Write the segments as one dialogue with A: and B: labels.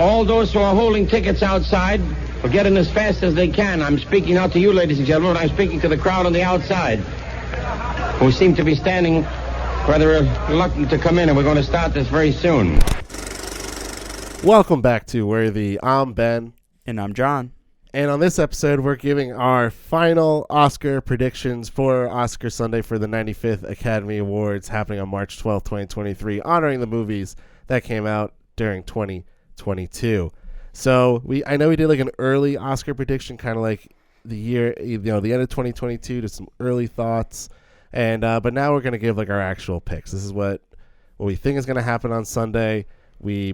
A: All those who are holding tickets outside will get in as fast as they can. I'm speaking not to you, ladies and gentlemen, but I'm speaking to the crowd on the outside, who seem to be standing rather reluctant to come in, and we're going to start this very soon.
B: Welcome back to Worthy. I'm Ben.
C: And I'm John.
B: And on this episode, we're giving our final Oscar predictions for Oscar Sunday for the 95th Academy Awards happening on March 12, 2023, honoring the movies that came out during 2022. So I know we did like an early Oscar prediction, kind of like the year, the end of 2022, to some early thoughts. And but now we're going to give like our actual picks. This is what we think is going to happen on Sunday. We,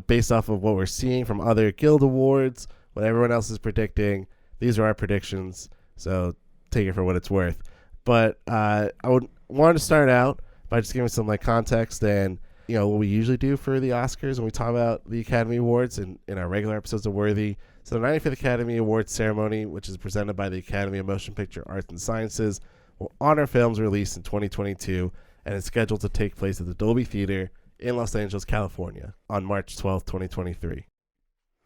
B: based off of what we're seeing from other Guild Awards, what everyone else is predicting, these are our predictions, so take it for what it's worth. But I would want to start out by just giving some like context and what we usually do for the Oscars when we talk about the Academy Awards in our regular episodes of Worthy. So the 95th Academy Awards ceremony, which is presented by the Academy of Motion Picture Arts and Sciences, will honor films released in 2022 and is scheduled to take place at the Dolby Theatre in Los Angeles, California on March 12th, 2023.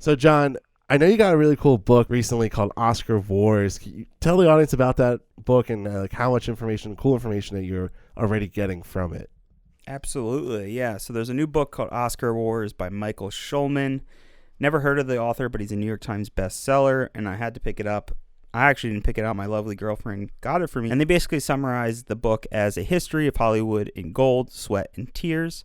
B: So John, I know you got a really cool book recently called Oscar Wars. Can you tell the audience about that book and like how much cool information that you're already getting from it?
C: Absolutely, yeah. So there's a new book called Oscar Wars by Michael Schulman. Never heard of the author, but he's a New York Times bestseller, and I had to pick it up. I actually didn't pick it up. My lovely girlfriend got it for me. And they basically summarize the book as a history of Hollywood in gold, sweat, and tears,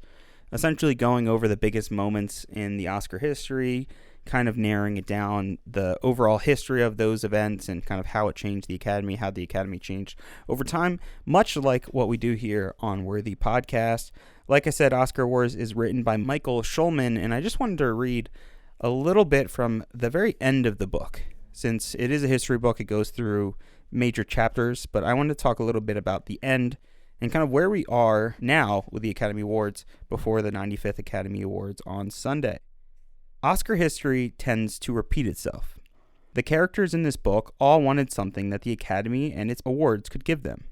C: essentially going over the biggest moments in the Oscar history, kind of narrowing it down, the overall history of those events and kind of how it changed the Academy, how the Academy changed over time, much like what we do here on Worthy Podcast. Like I said, Oscar Wars is written by Michael Schulman, and I just wanted to read a little bit from the very end of the book. Since it is a history book, it goes through major chapters, but I wanted to talk a little bit about the end and kind of where we are now with the Academy Awards before the 95th Academy Awards on Sunday. Oscar history tends to repeat itself. The characters in this book all wanted something that the Academy and its awards could give them.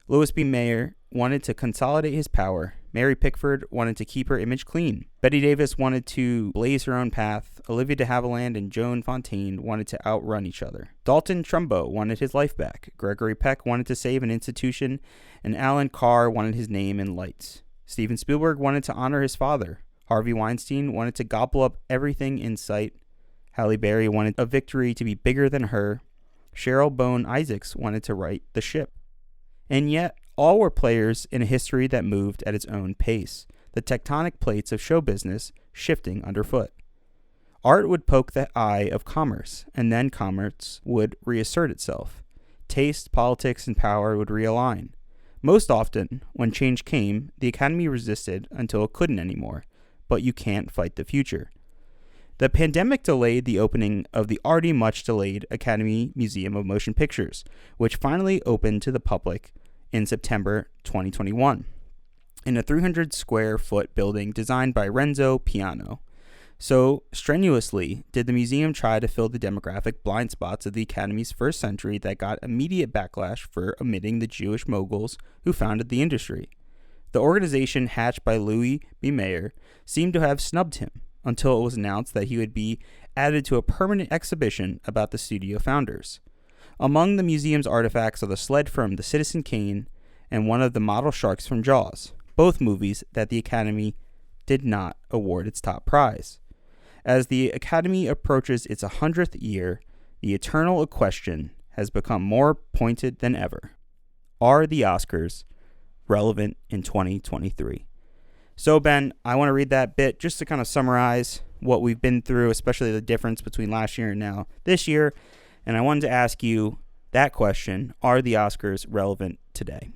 C: Louis B. Mayer wanted to consolidate his power. Mary Pickford wanted to keep her image clean. Bette Davis wanted to blaze her own path. Olivia de Havilland and Joan Fontaine wanted to outrun each other. Dalton Trumbo wanted his life back. Gregory Peck wanted to save an institution. And Alan Carr wanted his name in lights. Steven Spielberg wanted to honor his father. Harvey Weinstein wanted to gobble up everything in sight. Halle Berry wanted a victory to be bigger than her. Cheryl Bone Isaacs wanted to right the ship. And yet, all were players in a history that moved at its own pace, the tectonic plates of show business shifting underfoot. Art would poke the eye of commerce, and then commerce would reassert itself. Taste, politics, and power would realign. Most often, when change came, the Academy resisted until it couldn't anymore. But you can't fight the future. The pandemic delayed the opening of the already much delayed Academy Museum of Motion Pictures, which finally opened to the public in September 2021 in a 300 square foot building designed by Renzo Piano. So strenuously did the museum try to fill the demographic blind spots of the Academy's first century that got immediate backlash for omitting the Jewish moguls who founded the industry. The organization hatched by Louis B. Mayer seemed to have snubbed him until it was announced that he would be added to a permanent exhibition about the studio founders. Among the museum's artifacts are the sled from The Citizen Kane and one of the model sharks from Jaws, both movies that the Academy did not award its top prize. As the Academy approaches its 100th year, the eternal question has become more pointed than ever. Are the Oscars relevant in 2023? So, Ben, I want to read that bit just to kind of summarize what we've been through, especially the difference between last year and now this year. And I wanted to ask you that question. Are the Oscars relevant today?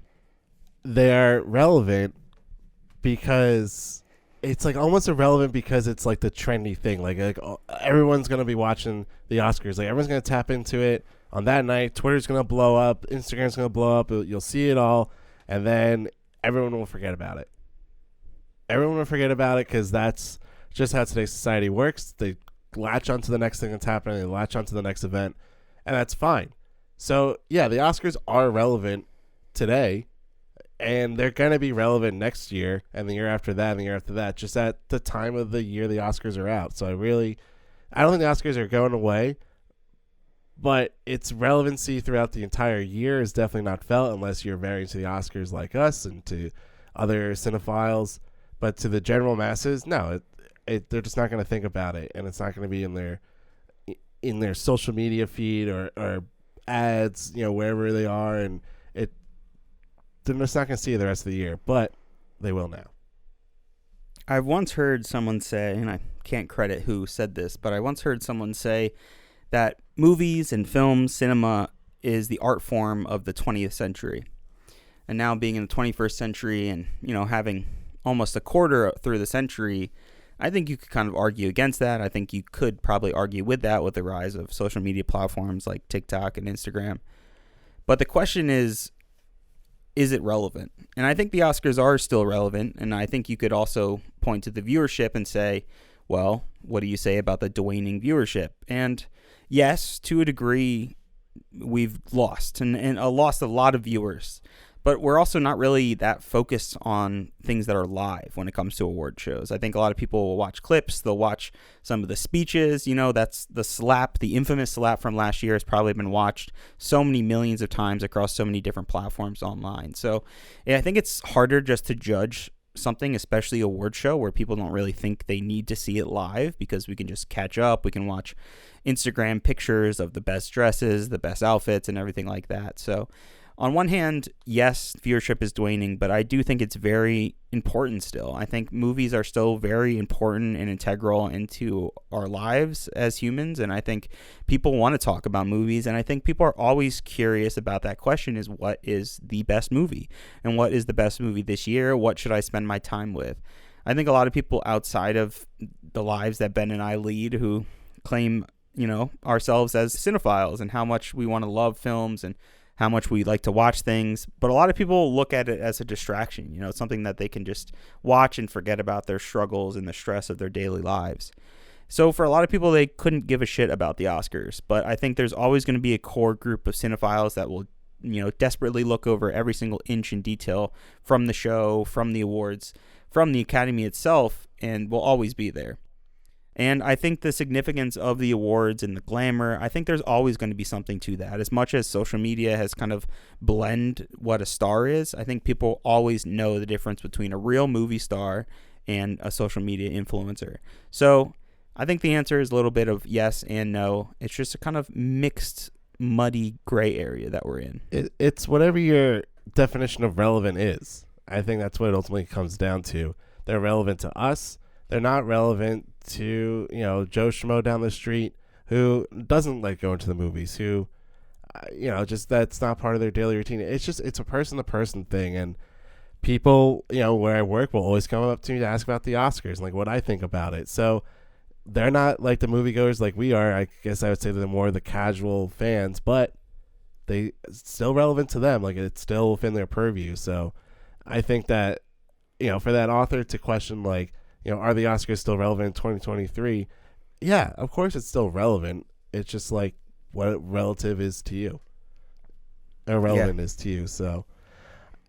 B: They're relevant because it's like almost irrelevant because it's like the trendy thing. Like everyone's going to be watching the Oscars. Like everyone's going to tap into it on that night. Twitter's going to blow up. Instagram's going to blow up. You'll see it all. And then everyone will forget about it. Everyone will forget about it because that's just how today's society works. They latch onto the next thing that's happening. They latch onto the next event, and that's fine. So, yeah, the Oscars are relevant today, And they're going to be relevant next year and the year after that and the year after that, just at the time of the year the Oscars are out. So I don't think the Oscars are going away, but its relevancy throughout the entire year is definitely not felt unless you're very into the Oscars like us and to other cinephiles. But to the general masses, no, they're just not going to think about it, and it's not going to be in their social media feed or ads, wherever they are, and they're just not going to see it the rest of the year, but they will now.
C: I've once heard someone say, and I can't credit who said this, but I once heard someone say that movies and film, cinema, is the art form of the 20th century. And now being in the 21st century and, having almost a quarter through the century, I think you could kind of argue against that. I think you could probably argue with that with the rise of social media platforms like TikTok and Instagram. But the question is it relevant? And I think the Oscars are still relevant, and I think you could also point to the viewership and say, well, what do you say about the waning viewership? And yes, to a degree, we've lost and lost a lot of viewers. But we're also not really that focused on things that are live when it comes to award shows. I think a lot of people will watch clips. They'll watch some of the speeches. That's the infamous slap from last year has probably been watched so many millions of times across so many different platforms online. So I think it's harder just to judge something, especially a award show where people don't really think they need to see it live because we can just catch up. We can watch Instagram pictures of the best dresses, the best outfits, and everything like that. So on one hand, yes, viewership is waning, but I do think it's very important still. I think movies are still very important and integral into our lives as humans, and I think people want to talk about movies, and I think people are always curious about that question is what is the best movie? And what is the best movie this year? What should I spend my time with? I think a lot of people outside of the lives that Ben and I lead who claim, ourselves as cinephiles and how much we want to love films and how much we like to watch things, but a lot of people look at it as a distraction, it's something that they can just watch and forget about their struggles and the stress of their daily lives. So for a lot of people, they couldn't give a shit about the Oscars, but I think there's always going to be a core group of cinephiles that will, desperately look over every single inch and detail from the show, from the awards, from the Academy itself, and will always be there. And I think the significance of the awards and the glamour, I think there's always going to be something to that. As much as social media has kind of blend what a star is, I think people always know the difference between a real movie star and a social media influencer. So I think the answer is a little bit of yes and no. It's just a kind of mixed, muddy gray area that we're in.
B: It's whatever your definition of relevant is. I think that's what it ultimately comes down to. They're relevant to us. They're not relevant to, Joe Schmo down the street who doesn't like going to the movies, who, just that's not part of their daily routine. It's a person-to-person thing. And people, where I work will always come up to me to ask about the Oscars and like what I think about it. So they're not like the moviegoers like we are. I guess I would say they're more the casual fans, but it's still relevant to them. Like it's still within their purview. So I think that, for that author to question like, are the Oscars still relevant in 2023? Yeah, of course it's still relevant. It's just like what relative is to you. Or relevant is to you. So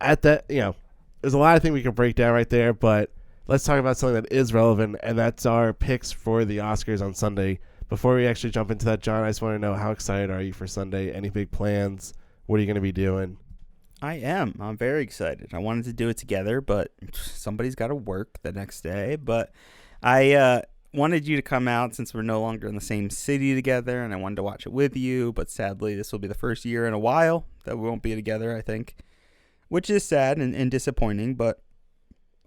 B: at that, there's a lot of things we can break down right there, but let's talk about something that is relevant, and that's our picks for the Oscars on Sunday. Before we actually jump into that, John, I just want to know, how excited are you for Sunday? Any big plans? What are you going to be doing?
C: I am. I'm very excited. I wanted to do it together, but somebody's got to work the next day. But I wanted you to come out since we're no longer in the same city together, and I wanted to watch it with you. But sadly, this will be the first year in a while that we won't be together, I think, which is sad and disappointing. But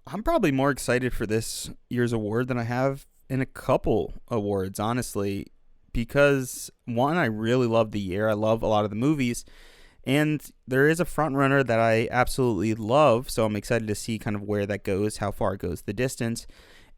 C: I'm probably more excited for this year's award than I have in a couple awards, honestly, because, one, I really love the year. I love a lot of the movies. And there is a front runner that I absolutely love, so I'm excited to see kind of where that goes, how far it goes the distance.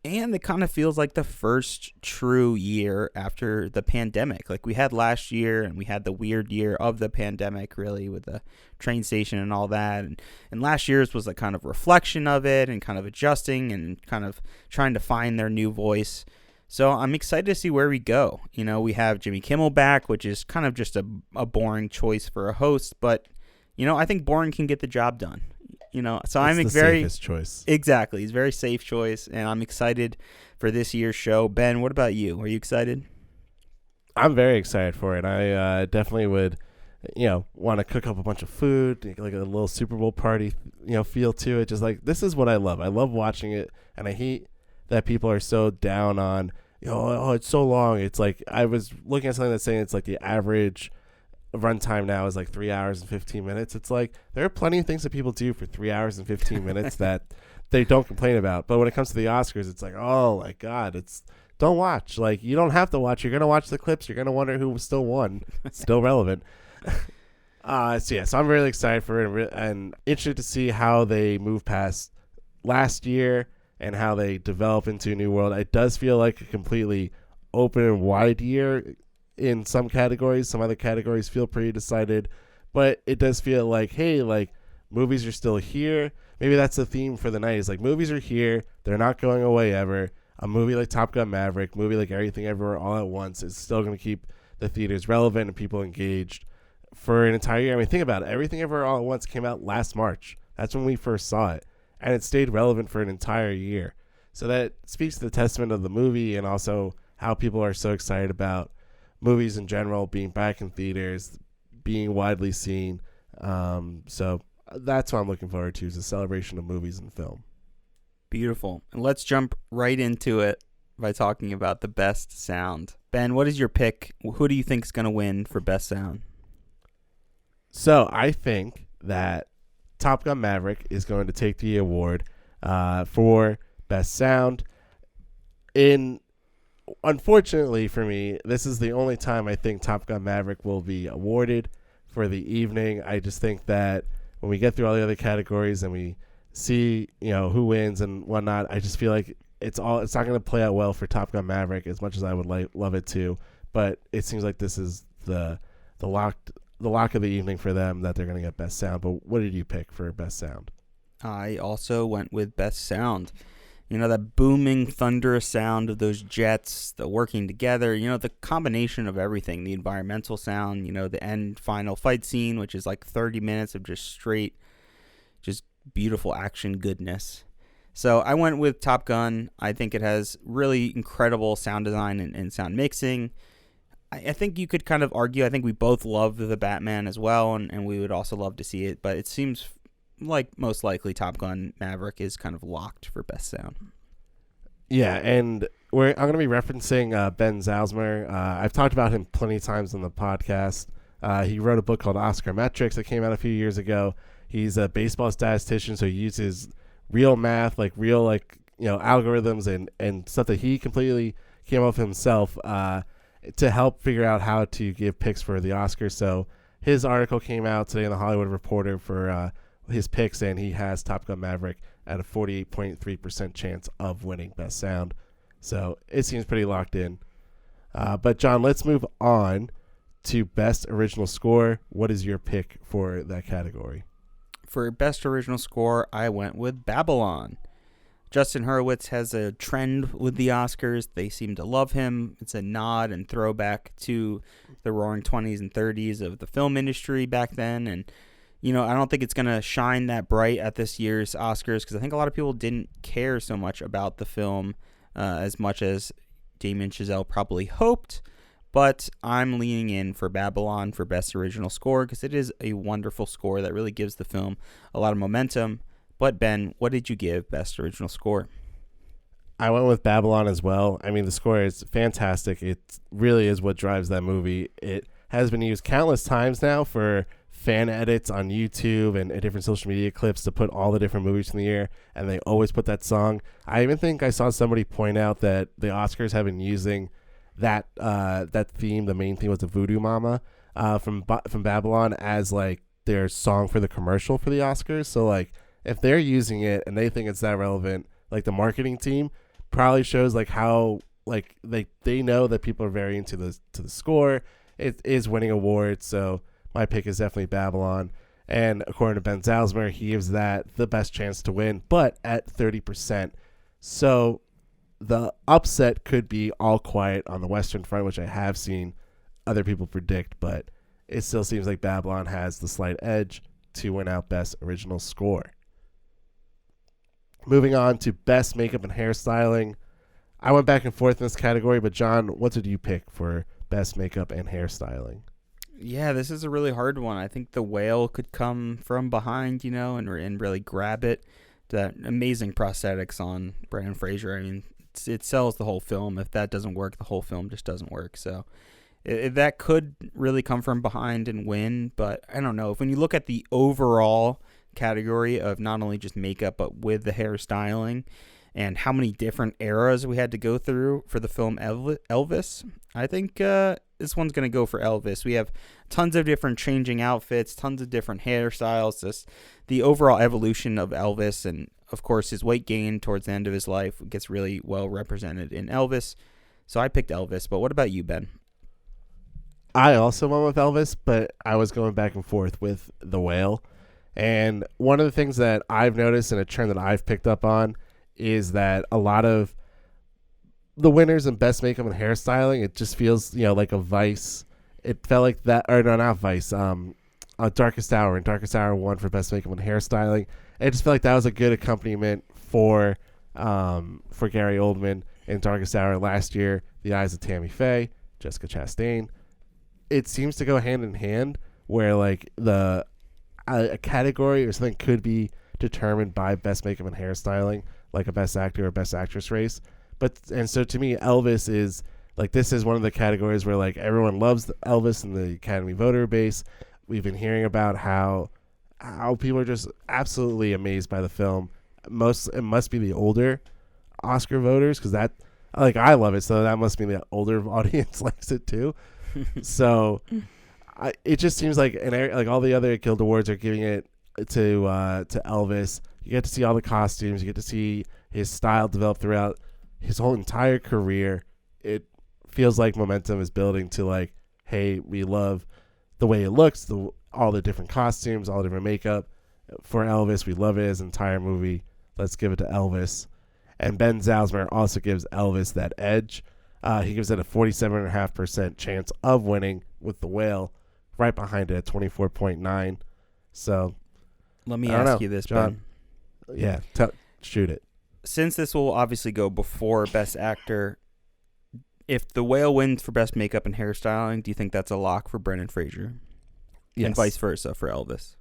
C: And it kind of feels like the first true year after the pandemic. Like we had last year, and we had the weird year of the pandemic, really, with the train station and all that. And last year's was a kind of reflection of it and kind of adjusting and kind of trying to find their new voice. So I'm excited to see where we go. We have Jimmy Kimmel back, which is kind of just a boring choice for a host. But, I think boring can get the job done. So
B: It's
C: I'm
B: the
C: very
B: safest choice.
C: exactly. It's a very safe choice, and I'm excited for this year's show. Ben, what about you? Are you excited?
B: I'm very excited for it. I definitely would, want to cook up a bunch of food, like a little Super Bowl party, feel to it. Just like, this is what I love. I love watching it, and I hate that people are so down on, oh, it's so long. It's like, I was looking at something that's saying it's like the average runtime now is like 3 hours and 15 minutes. It's like, there are plenty of things that people do for 3 hours and 15 minutes that they don't complain about. But when it comes to the Oscars, it's like, oh my God, don't watch. Like, you don't have to watch. You're going to watch the clips. You're going to wonder who still won. It's still relevant. So I'm really excited for it and interested to see how they move past last year and how they develop into a new world. It does feel like a completely open and wide year in some categories. Some other categories feel pretty decided. But it does feel like, hey, like, movies are still here. Maybe that's the theme for the night. Is like, movies are here. They're not going away ever. A movie like Top Gun Maverick, movie like Everything Everywhere All at Once is still going to keep the theaters relevant and people engaged for an entire year. I mean, think about it. Everything Everywhere All at Once came out last March. That's when we first saw it. And it stayed relevant for an entire year. So that speaks to the testament of the movie and also how people are so excited about movies in general being back in theaters, being widely seen. So that's what I'm looking forward to, is a celebration of movies and film.
C: Beautiful. And let's jump right into it by talking about the best sound. Ben, what is your pick? Who do you think is going to win for best sound?
B: So I think that Top Gun Maverick is going to take the award for best sound. Unfortunately for me, this is the only time I think Top Gun Maverick will be awarded for the evening. I just think that when we get through all the other categories and we see who wins and whatnot, I just feel like it's not going to play out well for Top Gun Maverick as much as I would love it to. But it seems like this is the lock of the evening for them, that they're going to get best sound. But what did you pick for best sound?
C: I also went with best sound. That booming, thunderous sound of those jets, the working together, the combination of everything, the environmental sound, the end final fight scene, which is like 30 minutes of just straight, just beautiful action goodness. So I went with Top Gun. I think it has really incredible sound design and sound mixing. I think you could kind of argue, I think we both love the Batman as well, and we would also love to see it, but it seems like most likely Top Gun Maverick is kind of locked for best sound.
B: Yeah, and I'm going to be referencing Ben Zalsmer. I've talked about him plenty of times on the podcast. He wrote a book called Oscar Metrics that came out a few years ago. He's a baseball statistician, so he uses real math, real algorithms and stuff that he completely came up with himself to help figure out how to give picks for the Oscars. So his article came out today in the Hollywood Reporter for his picks, and he has Top Gun Maverick at a 48.3% chance of winning best sound. So it seems pretty locked in. But John, let's move on to best original score. What is your pick for that category?
C: For best original score, I went with Babylon. Justin Hurwitz has a trend with the Oscars. They seem to love him. It's a nod and throwback to the roaring 20s and 30s of the film industry back then. And, I don't think it's going to shine that bright at this year's Oscars because I think a lot of people didn't care so much about the film as much as Damien Chazelle probably hoped. But I'm leaning in for Babylon for best original score because it is a wonderful score that really gives the film a lot of momentum. But Ben, what did you give best original score?
B: I went with Babylon as well. I mean, the score is fantastic. It really is what drives that movie. It has been used countless times now for fan edits on YouTube and different social media clips to put all the different movies in the air, and they always put that song. I even think I saw somebody point out that the Oscars have been using that theme. The main theme was the Voodoo Mama from Babylon as their song for the commercial for the Oscars. So if they're using it and they think it's that relevant, the marketing team probably shows how they know that people are very into the score. It is winning awards, so my pick is definitely Babylon. And according to Ben Zalsmer, he gives that the best chance to win, but at 30%. So the upset could be All Quiet on the Western Front, which I have seen other people predict, but it still seems like Babylon has the slight edge to win out best original score. Moving on to best makeup and hairstyling. I went back and forth in this category, but John, what did you pick for best makeup and hairstyling?
C: Yeah, this is a really hard one. I think The Whale could come from behind, and really grab it. That amazing prosthetics on Brendan Fraser. I mean, it sells the whole film. If that doesn't work, the whole film just doesn't work. So that could really come from behind and win. But I don't know. If when you look at the overall category of not only just makeup, but with the hairstyling and how many different eras we had to go through for the film Elvis, I think this one's going to go for Elvis. We have tons of different changing outfits, tons of different hairstyles, just the overall evolution of Elvis, and of course his weight gain towards the end of his life gets really well represented in Elvis. So I picked Elvis, but what about you, Ben?
B: I also went with Elvis, but I was going back and forth with The Whale. And one of the things that I've noticed and a trend that I've picked up on is that a lot of the winners in best makeup and hairstyling, it just feels, like a Vice. It felt like that, or no, not Vice. Darkest Hour, and Darkest Hour won for best makeup and hairstyling. It just felt like that was a good accompaniment for Gary Oldman in Darkest Hour last year. The Eyes of Tammy Faye, Jessica Chastain. It seems to go hand in hand, where like a category or something could be determined by best makeup and hairstyling, like a best actor or best actress race. And so to me, Elvis is like, this is one of the categories where like everyone loves Elvis in the Academy voter base. We've been hearing about how people are just absolutely amazed by the film. It must be the older Oscar voters, because that, like, I love it, so that must mean the older audience likes it too. So it just seems like all the other Guild Awards are giving it to Elvis. You get to see all the costumes. You get to see his style develop throughout his whole entire career. It feels like momentum is building to like, hey, we love the way it looks, all the different costumes, all the different makeup. For Elvis, we love it, his entire movie. Let's give it to Elvis. And Ben Zauzmer also gives Elvis that edge. He gives it a 47.5% chance of winning with The Whale, right behind it at 24.9. So
C: let me ask you this,
B: John. Ben. Yeah, shoot it.
C: Since this will obviously go before Best Actor, if The Whale wins for Best Makeup and Hairstyling, do you think that's a lock for Brendan Fraser?
B: Yes.
C: And vice versa for Elvis?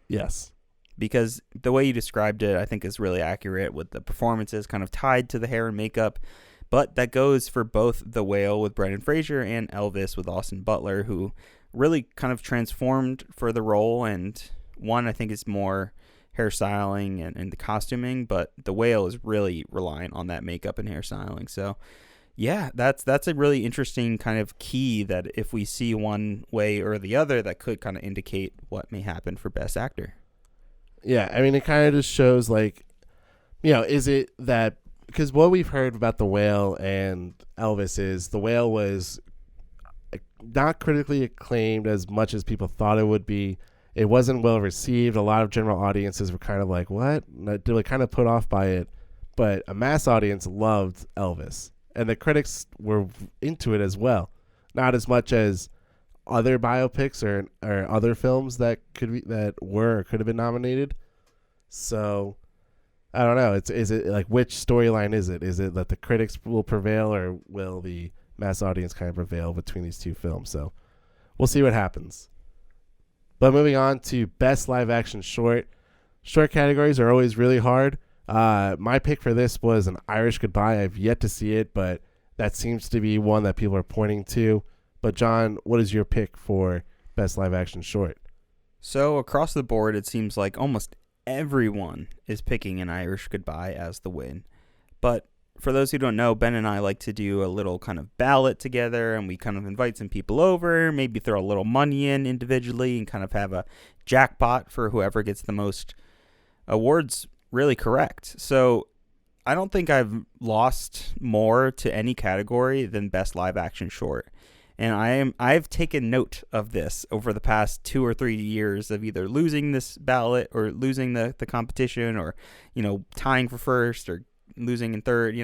B: Yes.
C: Because the way you described it, I think, is really accurate, with the performances kind of tied to the hair and makeup. But that goes for both The Whale with Brendan Fraser and Elvis with Austin Butler, who really kind of transformed for the role. And one, I think, is more hairstyling and the costuming, but The Whale is really reliant on that makeup and hairstyling. So yeah, that's a really interesting kind of key, that if we see one way or the other, that could kind of indicate what may happen for Best Actor.
B: Yeah, I mean, it kind of just shows, like, is it that, because what we've heard about The Whale and Elvis is The Whale was not critically acclaimed as much as people thought it would be. It wasn't well received. A lot of general audiences were kind of like, what? They're like kind of put off by it. But a mass audience loved Elvis. And the critics were into it as well. Not as much as other biopics or other films that could have been nominated. So I don't know. Is it like, which storyline is it? Is it that the critics will prevail, or will the mass audience kind of prevail between these two films? So we'll see what happens. But moving on to best live action short. Short categories are always really hard. My pick for this was An Irish Goodbye. I've yet to see it, but that seems to be one that people are pointing to. But John, what is your pick for best live action short?
C: So across the board, it seems like almost everyone is picking An Irish Goodbye as the win. But for those who don't know, Ben and I like to do a little kind of ballot together, and we kind of invite some people over, maybe throw a little money in individually, and kind of have a jackpot for whoever gets the most awards really correct. So I don't think I've lost more to any category than best live action short. And I've taken note of this over the past 2 or 3 years of either losing this ballot or losing the competition, or, tying for first or losing in third,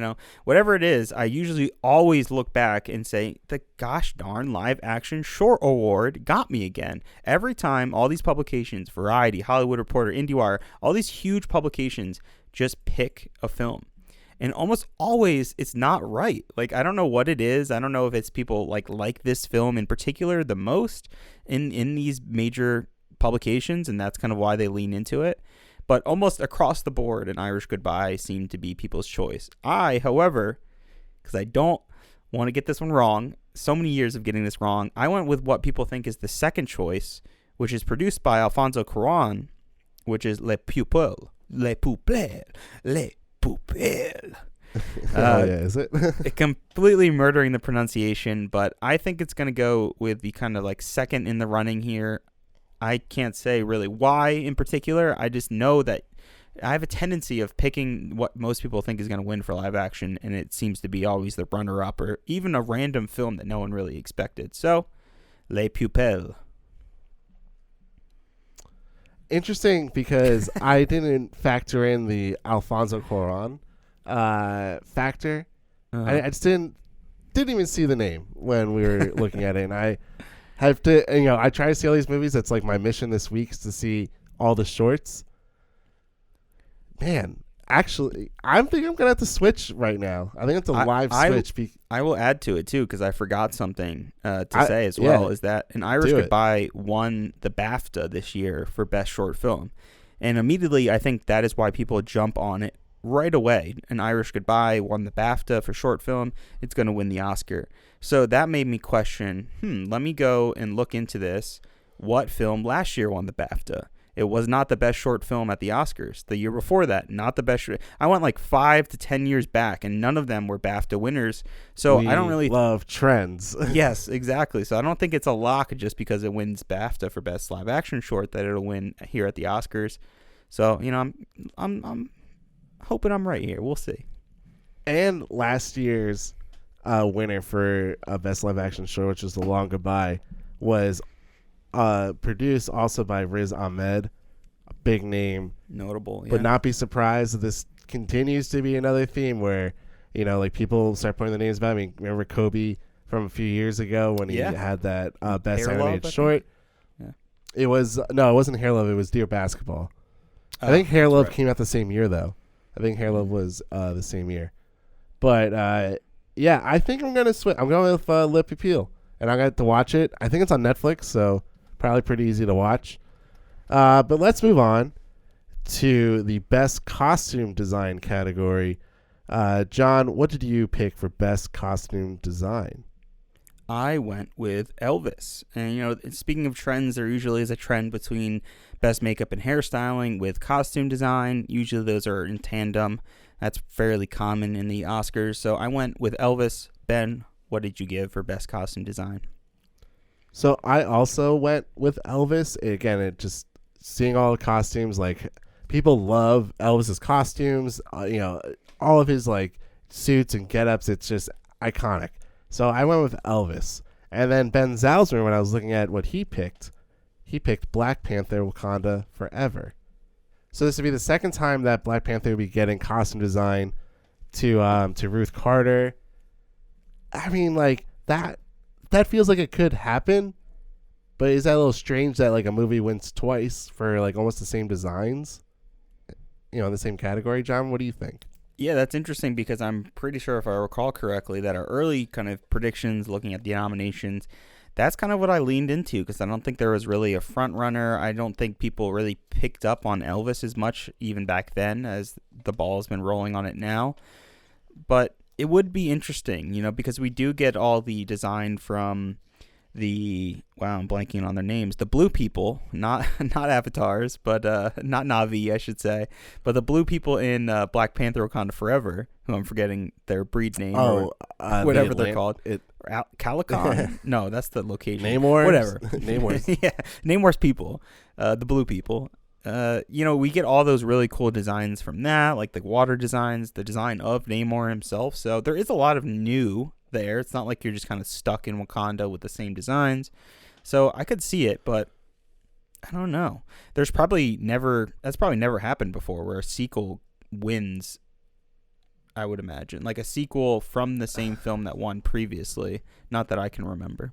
C: whatever it is. I usually always look back and say, the gosh darn live action short award got me again. Every time all these publications, Variety, Hollywood Reporter, IndieWire, all these huge publications just pick a film. And almost always it's not right. Like, I don't know what it is. I don't know if it's people like this film in particular the most in these major publications, and that's kind of why they lean into it. But almost across the board, An Irish Goodbye seemed to be people's choice. I, however, because I don't want to get this one wrong, so many years of getting this wrong, I went with what people think is the second choice, which is produced by Alfonso Cuarón, which is Les Pupilles. Les Pupilles. Les Pupil.
B: Is it?
C: Completely murdering the pronunciation, but I think it's going to go with the kind of like second in the running here. I can't say really why in particular. I just know that I have a tendency of picking what most people think is going to win for live action, and it seems to be always the runner-up or even a random film that no one really expected. So, Les Pupilles.
B: Interesting, because I didn't factor in the Alfonso Cuarón factor. I just didn't even see the name when we were looking at it, and I have to, I try to see all these movies. That's like my mission this week, is to see all the shorts. Man, actually, I think I'm gonna have to switch right now. I think it's a live switch.
C: I will add to it too, because I forgot something to say as well. Is that An Irish Goodbye won the BAFTA this year for Best Short Film, and immediately I think that is why people jump on it right away. An Irish Goodbye won the BAFTA for short film. It's going to win the Oscar. So that made me question, let me go and look into this. What film last year won the BAFTA? It was not the best short film at the Oscars. The year before that, not the best. I went like 5 to 10 years back, and none of them were BAFTA winners. So I don't really
B: love trends.
C: Yes, exactly. So I don't think it's a lock just because it wins BAFTA for best live action short that it'll win here at the Oscars. So I'm hoping I'm right here. We'll see.
B: And last year's winner for best live action short, which was The Long Goodbye, was produced also by Riz Ahmed, a big name,
C: notable,
B: but not be surprised that this continues to be another theme where like people start pointing the names about. I mean, remember Kobe from a few years ago when he had that best
C: Hair
B: animated
C: Love,
B: short?
C: Yeah.
B: It wasn't Hair Love. It was Dear Basketball. I think Hair Love came out the same year though. I think Hair Love was the same year. But I think I'm gonna switch. I'm going with Les Pupilles, and I'm gonna have to watch it. I think it's on Netflix, so probably pretty easy to watch. But let's move on to the best costume design category. John, what did you pick for best costume design?
C: I went with Elvis. And, speaking of trends, there usually is a trend between best makeup and hairstyling with costume design. Usually those are in tandem. That's fairly common in the Oscars. So I went with Elvis. Ben, what did you give for best costume design?
B: So I also went with Elvis. Again, it just seeing all the costumes, like people love Elvis's costumes. All of his like suits and getups. It's just iconic. So I went with Elvis. And then Ben Zalzmer, when I was looking at what he picked Black Panther: Wakanda Forever. So this would be the second time that Black Panther would be getting costume design to Ruth Carter. I mean, like that feels like it could happen, but is that a little strange that like a movie wins twice for like almost the same designs, in the same category? John, what do you think?
C: Yeah, that's interesting because I'm pretty sure, if I recall correctly, that our early kind of predictions looking at the nominations, that's kind of what I leaned into, because I don't think there was really a front runner. I don't think people really picked up on Elvis as much even back then as the ball has been rolling on it now. But it would be interesting, because we do get all the design from I'm blanking on their names. The blue people, not avatars, but not Na'vi, I should say, but the blue people in Black Panther: Wakanda Forever, who I'm forgetting their breed name or whatever they're called. Calican? No, that's the location.
B: Namors?
C: Whatever.
B: Namors.
C: Yeah, Namor's people, the blue people. We get all those really cool designs from that, like the water designs, the design of Namor himself. So there is a lot of new there. It's not like you're just kind of stuck in Wakanda with the same designs. So I could see it, but I don't know. That's probably never happened before where a sequel wins, I would imagine. Like a sequel from the same film that won previously. Not that I can remember.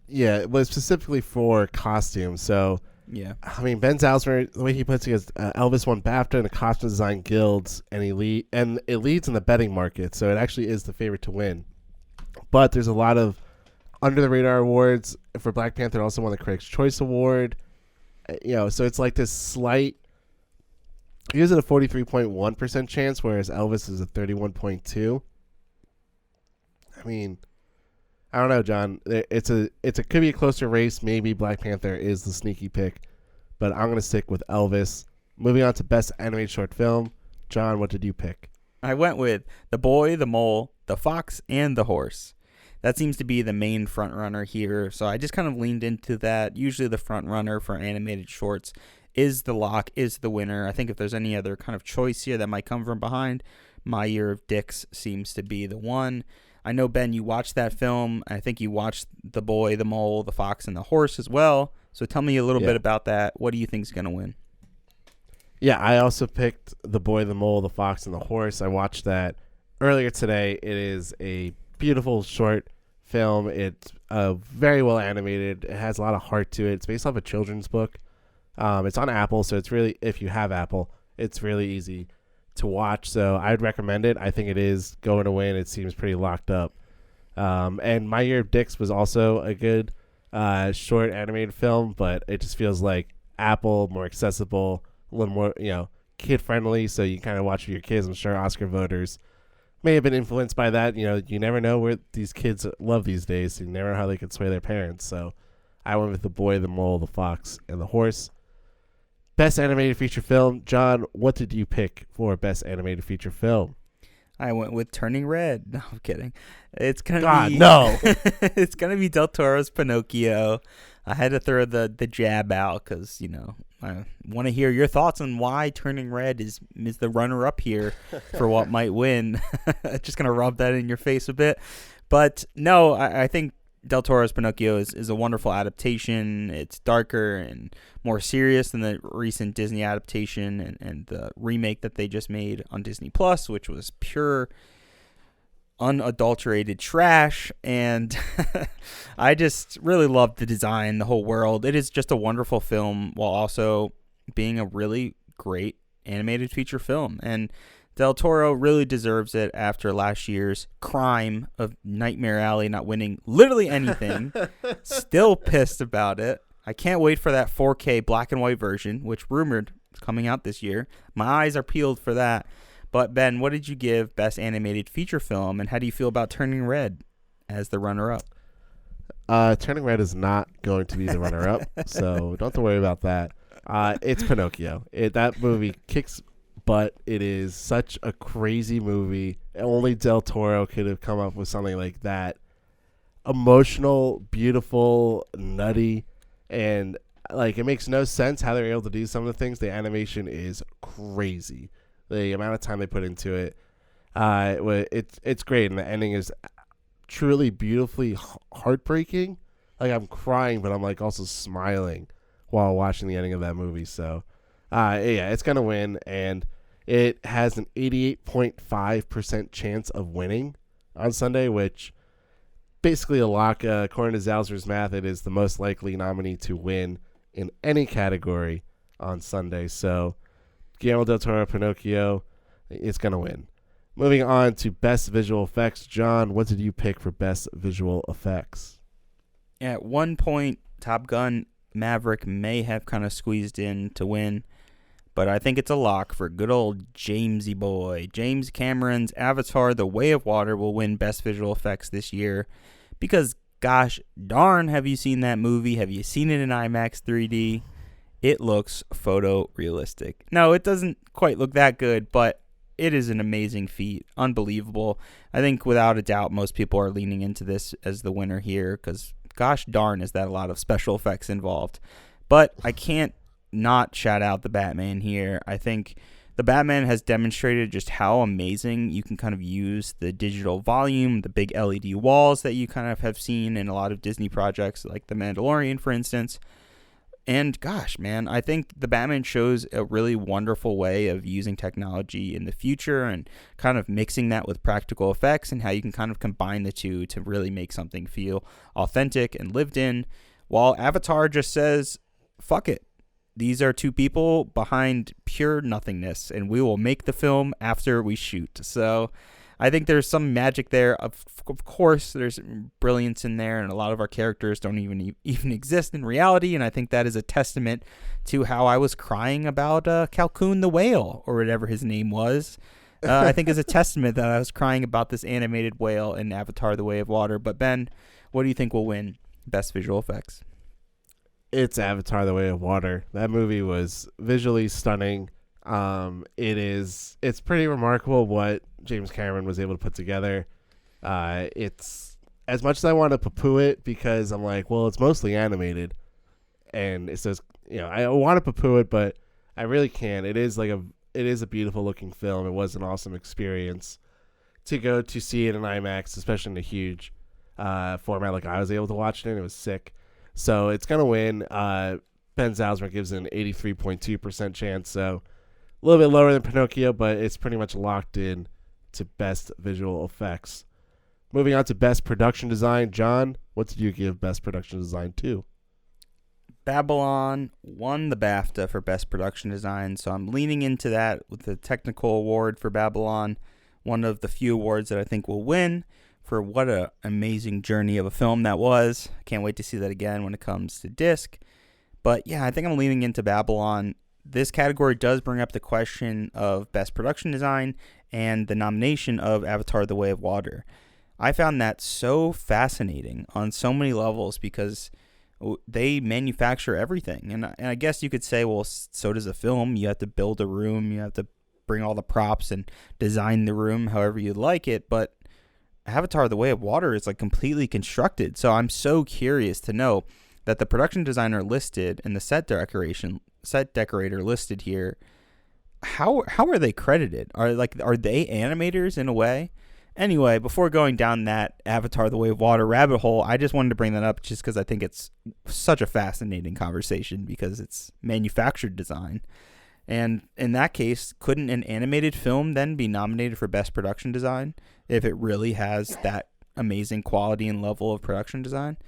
B: Yeah, it was specifically for costumes. So
C: Yeah.
B: I mean, Ben Zalsmer, the way he puts it is Elvis won BAFTA and the Costume Design Guilds, and it leads in the betting market, so it actually is the favorite to win. But there's a lot of under-the-radar awards. For Black Panther, also won the Critics' Choice Award. So it's like this slight... He gives it a 43.1% chance, whereas Elvis is a 31.2%. I mean... I don't know, John. It could be a closer race. Maybe Black Panther is the sneaky pick, but I'm going to stick with Elvis. Moving on to Best Animated Short Film. John, what did you pick?
C: I went with The Boy, the Mole, the Fox, and the Horse. That seems to be the main front runner here, so I just kind of leaned into that. Usually the front runner for animated shorts is the lock, is the winner. I think if there's any other kind of choice here that might come from behind, My Year of Dicks seems to be the one. I know, Ben, you watched that film. I think you watched The Boy, the Mole, the Fox, and the Horse as well. So tell me a little bit about that. What do you think is going to win?
B: Yeah, I also picked The Boy, the Mole, the Fox, and the Horse. I watched that earlier today. It is a beautiful short film. It's very well animated. It has a lot of heart to it. It's based off a children's book. It's on Apple, so it's really, if you have Apple, it's really easy to watch, so I'd recommend it. I think it is going to win. It seems pretty locked up. And My Year of Dicks was also a good short animated film, but it just feels like Apple, more accessible, a little more, kid friendly, so you kind of watch with your kids. I'm sure Oscar voters may have been influenced by that. You never know where these kids love these days. So you never know how they could sway their parents. So I went with The Boy, the Mole, the Fox, and the Horse. Best Animated Feature Film. John, what did you pick for Best Animated Feature Film?
C: I went with Turning Red. No, I'm kidding. It's gonna be
B: no.
C: It's gonna be Del Toro's Pinocchio. I had to throw the jab out because I want to hear your thoughts on why Turning Red is the runner up here for what might win. Just gonna rub that in your face a bit, but no, I think Del Toro's Pinocchio is a wonderful adaptation. It's darker and more serious than the recent Disney adaptation and the remake that they just made on Disney Plus, which was pure, unadulterated trash. And I just really loved the design, the whole world. It is just a wonderful film while also being a really great animated feature film. And Del Toro really deserves it after last year's crime of Nightmare Alley not winning literally anything. Still pissed about it. I can't wait for that 4K black and white version, which rumored is coming out this year. My eyes are peeled for that. But Ben, what did you give Best Animated Feature Film, and how do you feel about Turning Red as the runner-up?
B: Turning Red is not going to be the runner-up, so don't have to worry about that. It's Pinocchio. That movie kicks butt. It is such a crazy movie. Only Del Toro could have come up with something like that. Emotional, beautiful, nutty, and it makes no sense how they're able to do some of the things. The animation is crazy. The amount of time they put into it. It's great, and the ending is truly beautifully heartbreaking. I'm crying, but I'm also smiling while watching the ending of that movie. So it's gonna win, and it has an 88.5% chance of winning on Sunday, which basically a lock. According to Zalzer's math, it is the most likely nominee to win in any category on Sunday. So Guillermo del Toro, Pinocchio, it's gonna win. Moving on to Best Visual Effects. John, what did you pick for Best Visual Effects?
C: At one point, Top Gun Maverick may have kind of squeezed in to win, but I think it's a lock for good old Jamesy boy. James Cameron's Avatar: The Way of Water will win Best Visual Effects this year because, gosh darn, have you seen that movie? Have you seen it in IMAX 3D? It looks photorealistic. No, it doesn't quite look that good, but it is an amazing feat. Unbelievable. I think without a doubt most people are leaning into this as the winner here because, gosh darn, is that a lot of special effects involved. But I can't not shout out the Batman here. I think the Batman has demonstrated just how amazing you can kind of use the digital volume, the big LED walls that you kind of have seen in a lot of Disney projects like The Mandalorian, for instance. And gosh, man, I think the Batman shows a really wonderful way of using technology in the future and kind of mixing that with practical effects and how you can kind of combine the two to really make something feel authentic and lived in, while Avatar just says, fuck it. these are two people behind pure nothingness, and we will make the film after we shoot. So I think there's some magic there. Of course, there's brilliance in there, and a lot of our characters don't even exist in reality, and I think that is a testament to how I was crying about Calhoun the whale, or whatever his name was. I think is a testament that I was crying about this animated whale in Avatar: The Way of Water. But Ben, what do you think will win Best Visual Effects?
B: It's Avatar: The Way of Water. That movie was visually stunning. It's pretty remarkable what James Cameron was able to put together. It's, as much as I want to poo-poo it, because I'm like, well, it's mostly animated, and it says, I want to poo-poo it, but I really can't. It is a beautiful looking film. It was an awesome experience to go to see it in IMAX, especially in a huge format like I was able to watch it in. It was sick. So it's going to win. Ben Zalzmer gives it an 83.2% chance, so a little bit lower than Pinocchio, but it's pretty much locked in to Best Visual Effects. Moving on to Best Production Design. John, what did you give Best Production Design to?
C: Babylon won the BAFTA for Best Production Design, so I'm leaning into that with the technical award for Babylon, one of the few awards that I think will win for what an amazing journey of a film that was. Can't wait to see that again when it comes to disc. But yeah, I think I'm leaning into Babylon. This category does bring up the question of Best Production Design and the nomination of Avatar: The Way of Water. I found that so fascinating on so many levels because they manufacture everything. And I guess you could say, well, so does a film. You have to build a room. You have to bring all the props and design the room however you like it. But Avatar: The Way of Water is like completely constructed. So I'm so curious to know that the production designer listed and the set decorator listed here, how are they credited? Are they animators in a way? Anyway, before going down that Avatar: The Way of Water rabbit hole, I just wanted to bring that up just because I think it's such a fascinating conversation because it's manufactured design. And in that case, couldn't an animated film then be nominated for Best Production Design if it really has that amazing quality and level of production design?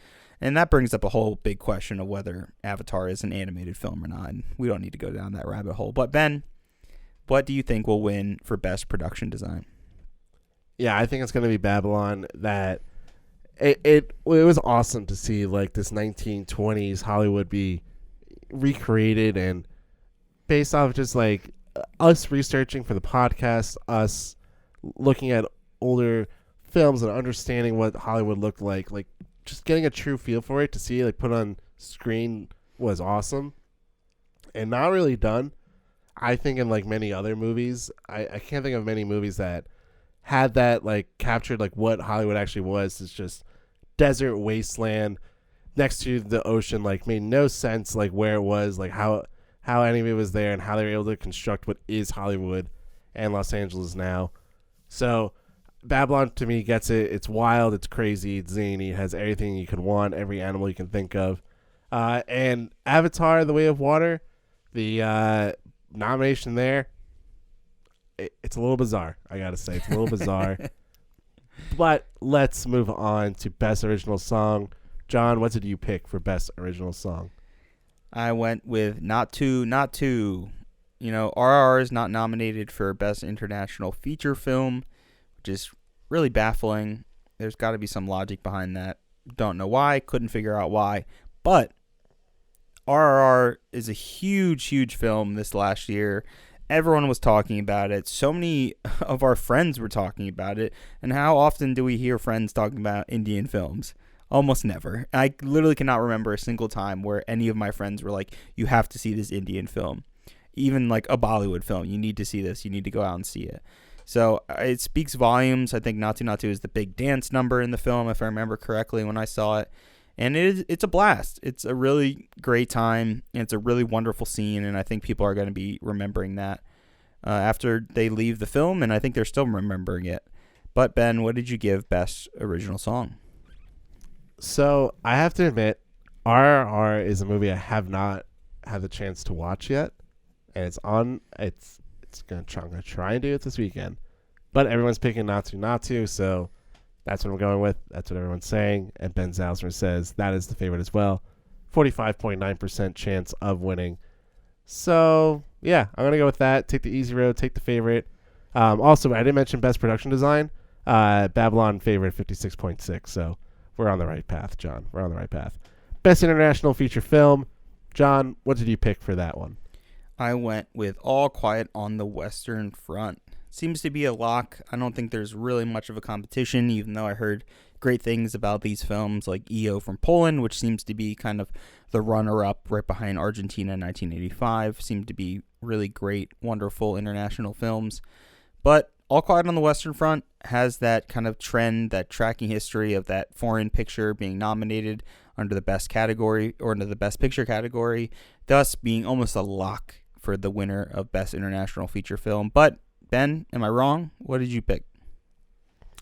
C: And that brings up a whole big question of whether Avatar is an animated film or not. And we don't need to go down that rabbit hole. But Ben, what do you think will win for Best Production Design?
B: Yeah, I think it's going to be Babylon. That it was awesome to see like this 1920s Hollywood be recreated, and based off just like us researching for the podcast, us looking at older films and understanding what Hollywood looked like just getting a true feel for it, to see it like put on screen was awesome and not really done. I think in like many other movies, I can't think of many movies that had that like captured like what Hollywood actually was. It's just desert wasteland next to the ocean, like made no sense like where it was, like how any of it was there and how they were able to construct what is Hollywood and Los Angeles now. So Babylon to me gets it. It's wild, it's crazy, it's zany, it has everything you could want, every animal you can think of. And Avatar: The Way of Water, the nomination there, it's a little bizarre, I gotta say. It's a little bizarre. But let's move on to Best Original Song. John, what did you pick for Best Original Song?
C: I went with Not To. RRR is not nominated for Best International Feature Film, which is really baffling. There's got to be some logic behind that. Don't know why. Couldn't figure out why. But RRR is a huge film this last year. Everyone was talking about it. So many of our friends were talking about it. And how often do we hear friends talking about Indian films? Almost never. I literally cannot remember a single time where any of my friends were like, you have to see this Indian film. Even like a Bollywood film. You need to see this. You need to go out and see it. So it speaks volumes. I think Not To is the big dance number in the film, if I remember correctly when I saw it. And it's a blast. It's a really great time. And it's a really wonderful scene. And I think people are going to be remembering that after they leave the film. And I think they're still remembering it. But Ben, what did you give Best Original Song?
B: So I have to admit, RRR is a movie I have not had the chance to watch yet. And it's on. I'm gonna try and do it this weekend. But everyone's picking Not To, so that's what I'm going with. That's what everyone's saying. And Ben Zalzmer says that is the favorite as well. 45.9% chance of winning. So, yeah, I'm going to go with that. Take the easy road, take the favorite. Also, I didn't mention best production design. Babylon favorite 56.6. So, we're on the right path, John. We're on the right path. Best international feature film. John, what did you pick for that one?
C: I went with All Quiet on the Western Front. Seems to be a lock. I don't think there's really much of a competition, even though I heard great things about these films like EO from Poland, which seems to be kind of the runner-up right behind Argentina in 1985. Seemed to be really great, wonderful international films. But All Quiet on the Western Front has that kind of trend, that tracking history of that foreign picture being nominated under the best category or under the best picture category, thus being almost a lock for the winner of best international feature film. But Ben, am I wrong? What did you pick?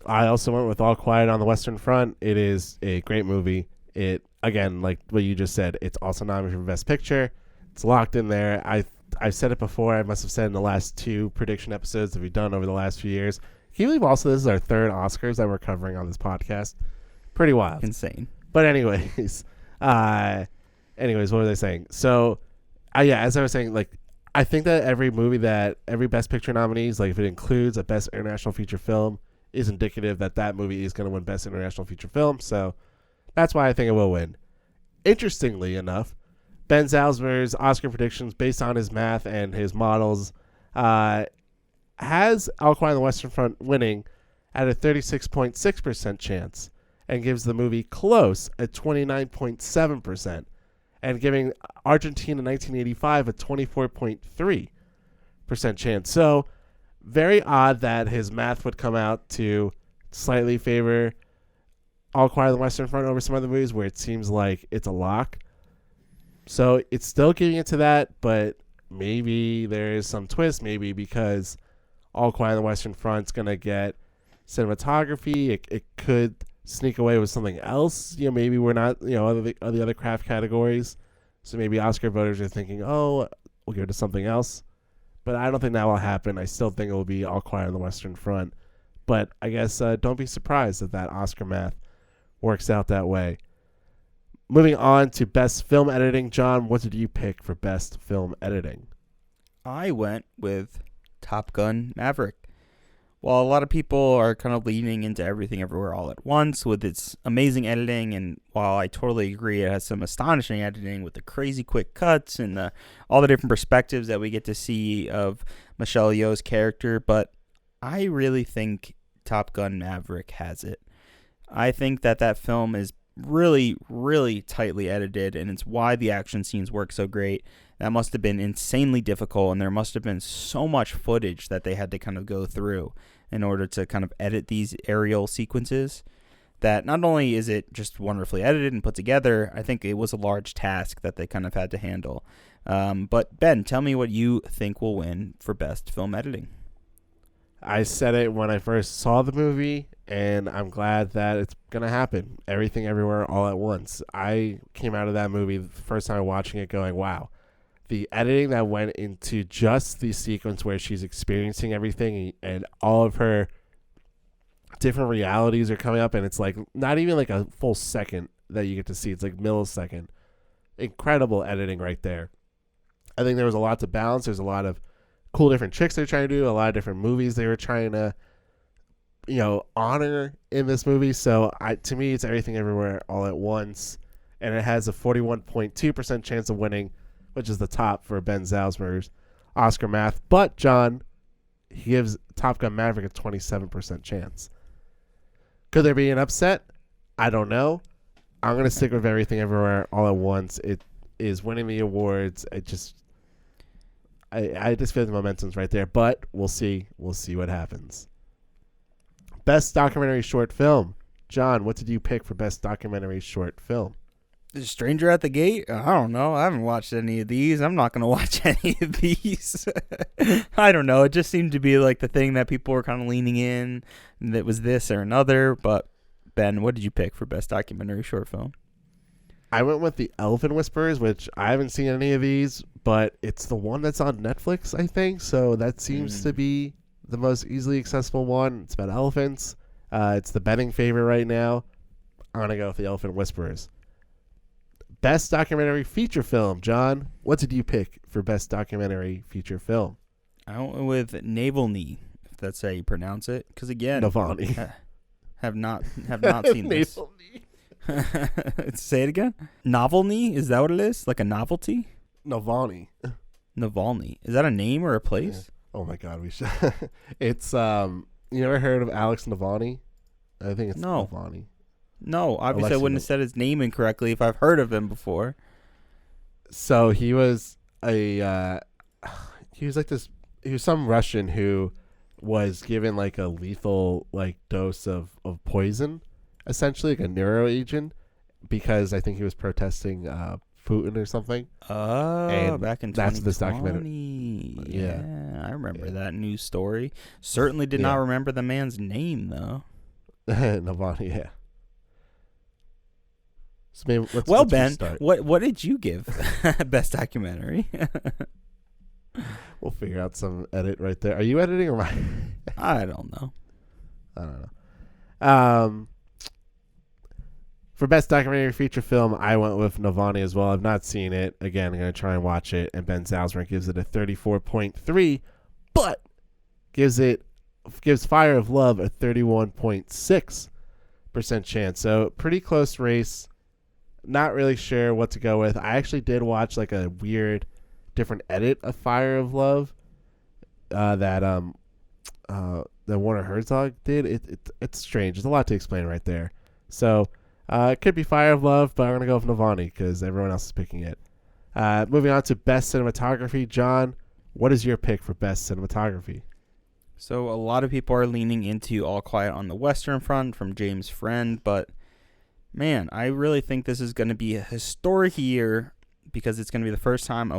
B: I also went with All Quiet on the Western Front. It is a great movie. It, again, like what you just said, it's also nominated for Best Picture. It's locked in there. I've said it before. I must have said in the last 2 prediction episodes that we've done over the last few years. Can you believe also this is our 3rd Oscars that we're covering on this podcast? Pretty wild.
C: Insane.
B: But anyways, what was I saying? So, yeah, as I was saying, like, I think that every Best Picture nominees, like if it includes a Best International Feature Film, is indicative that that movie is going to win Best International Feature Film. So that's why I think it will win. Interestingly enough, Ben Zalzmer's Oscar predictions based on his math and his models has All Quiet on the Western Front winning at a 36.6% chance and gives the movie Close at 29.7%. And giving Argentina 1985 a 24.3% chance. So, very odd that his math would come out to slightly favor All Quiet on the Western Front over some other movies where it seems like it's a lock. So, it's still giving it to that, but maybe there is some twist. Maybe because All Quiet on the Western Front's going to get cinematography. It could sneak away with something else. Maybe we're not, the other craft categories. So maybe Oscar voters are thinking, oh, we'll give it to something else. But I don't think that will happen. I still think it will be All Quiet on the Western Front. But I guess don't be surprised that Oscar math works out that way. Moving on to Best Film Editing. John, what did you pick for Best Film Editing?
C: I went with Top Gun Maverick. While a lot of people are kind of leaning into Everything Everywhere All at Once with its amazing editing, and while I totally agree it has some astonishing editing with the crazy quick cuts and all the different perspectives that we get to see of Michelle Yeoh's character, but I really think Top Gun Maverick has it. I think that film is really, really tightly edited, and it's why the action scenes work so great. That must have been insanely difficult, and there must have been so much footage that they had to kind of go through in order to kind of edit these aerial sequences, that not only is it just wonderfully edited and put together, I think it was a large task that they kind of had to handle. But Ben, tell me what you think will win for Best Film Editing.
B: I said it when I first saw the movie, and I'm glad that it's going to happen. Everything Everywhere All at Once. I came out of that movie the first time watching it going, wow. The editing that went into just the sequence where she's experiencing everything and all of her different realities are coming up, and it's like not even like a full second that you get to see. It's like millisecond. Incredible editing right there. I think there was a lot to balance. There's a lot of cool different tricks they're trying to do, a lot of different movies they were trying to, honor in this movie. So to me, it's Everything Everywhere All at Once, and it has a 41.2% chance of winning, which is the top for Ben Zalzmer's Oscar math. But, John, he gives Top Gun Maverick a 27% chance. Could there be an upset? I don't know. I'm going to stick with Everything Everywhere All at Once. It is winning the awards. I just feel the momentum's right there. But we'll see. We'll see what happens. Best Documentary Short Film. John, what did you pick for Best Documentary Short Film?
C: Stranger at the Gate? I don't know. I haven't watched any of these. I'm not going to watch any of these. I don't know. It just seemed to be like the thing that people were kind of leaning in, that was this or another. But, Ben, what did you pick for Best Documentary Short Film?
B: I went with The Elephant Whisperers, which I haven't seen any of these, but it's the one that's on Netflix, I think. So that seems to be the most easily accessible one. It's about elephants. It's the betting favorite right now. I'm going to go with The Elephant Whisperers. Best documentary feature film. John, what did you pick for best documentary feature film?
C: I went with Navalny, if that's how you pronounce it. Because again,
B: Navalny.
C: Have not seen this. Say it again. Novelty? Is that what it is? Like a novelty?
B: Navalny.
C: Navalny. Is that a name or a place?
B: Yeah. Oh my God, we should. It's you never heard of Alex Navalny? I think it's Navalny.
C: No, obviously I wouldn't have said his name incorrectly if I've heard of him before.
B: So he was he was some Russian who was given like a lethal like dose of poison, essentially like a neuroagent, because I think he was protesting Putin or something.
C: Oh,
B: and
C: back in 2020.
B: That's this documentary.
C: Yeah, I remember that news story. Certainly did not remember the man's name though.
B: Navalny, yeah. So maybe
C: let's Ben, what did you give best documentary?
B: We'll figure out some edit right there. Are you editing or am I?
C: I don't know.
B: For best documentary feature film, I went with Navalny as well. I've not seen it. Again, I'm going to try and watch it. And Ben Zalzmer gives it a 34.3, but gives Fire of Love a 31.6% chance. So pretty close race. Not really sure what to go with. I actually did watch like a weird different edit of Fire of Love that Werner Herzog did. It's strange. There's a lot to explain right there. So it could be Fire of Love, but I'm gonna go with Navalny because everyone else is picking it. Moving on to best cinematography. John, what is your pick for best cinematography?
C: So a lot of people are leaning into All Quiet on the Western Front from James Friend, but man, I really think this is going to be a historic year because it's going to be the first time a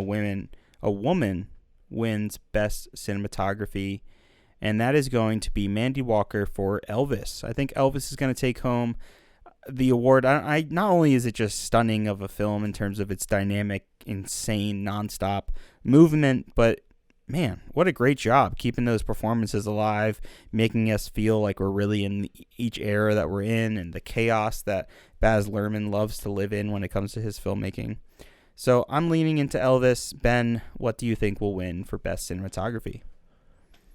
C: woman wins best cinematography, and that is going to be Mandy Walker for Elvis. I think Elvis is going to take home the award. I not only is it just stunning of a film in terms of its dynamic, insane, nonstop movement, but man, what a great job keeping those performances alive, making us feel like we're really in each era that we're in and the chaos that Baz Luhrmann loves to live in when it comes to his filmmaking. So I'm leaning into Elvis. Ben, what do you think will win for best cinematography?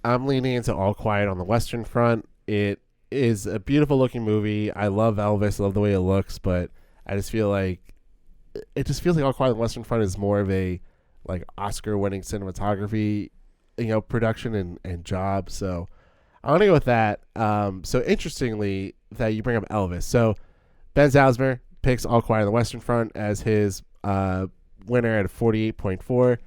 B: I'm leaning into All Quiet on the Western Front. It is a beautiful looking movie. I love Elvis. I love the way it looks, but I just feel like All Quiet on the Western Front is more of a like Oscar-winning cinematography, production and job. So I want to go with that. So interestingly, that you bring up Elvis. So Ben Zalzmer picks All Quiet on the Western Front as his winner at a 48.4,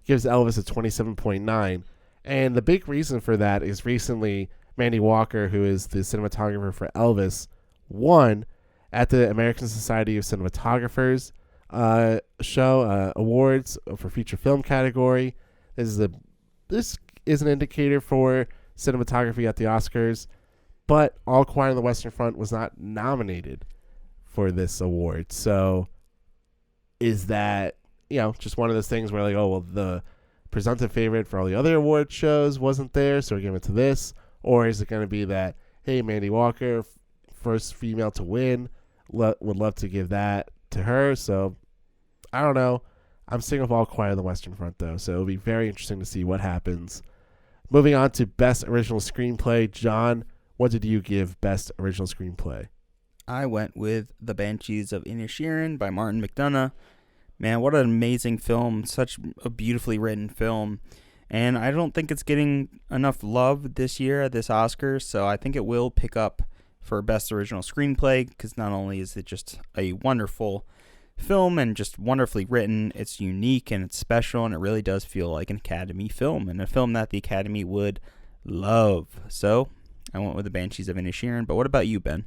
B: gives Elvis a 27.9. And the big reason for that is recently Mandy Walker, who is the cinematographer for Elvis, won at the American Society of Cinematographers show awards for feature film category. This is an indicator for cinematography at the Oscars, but All Quiet on the Western Front was not nominated for this award. So is that just one of those things where like, oh well, the presumptive favorite for all the other award shows wasn't there, so we're giving it to this? Or is it going to be that, hey, Mandy Walker, first female to win, would love to give that to her? So I don't know. I'm sticking with All Quiet on the Western Front, though, so it'll be very interesting to see what happens. Moving on to Best Original Screenplay. John, what did you give Best Original Screenplay?
C: I went with The Banshees of Inisherin by Martin McDonagh. Man, what an amazing film. Such a beautifully written film. And I don't think it's getting enough love this year at this Oscar, so I think it will pick up for Best Original Screenplay, because not only is it just a wonderful film and just wonderfully written, it's unique and it's special, and it really does feel like an Academy film, and a film that the Academy would love. So I went with The Banshees of Inisherin, but what about you, Ben?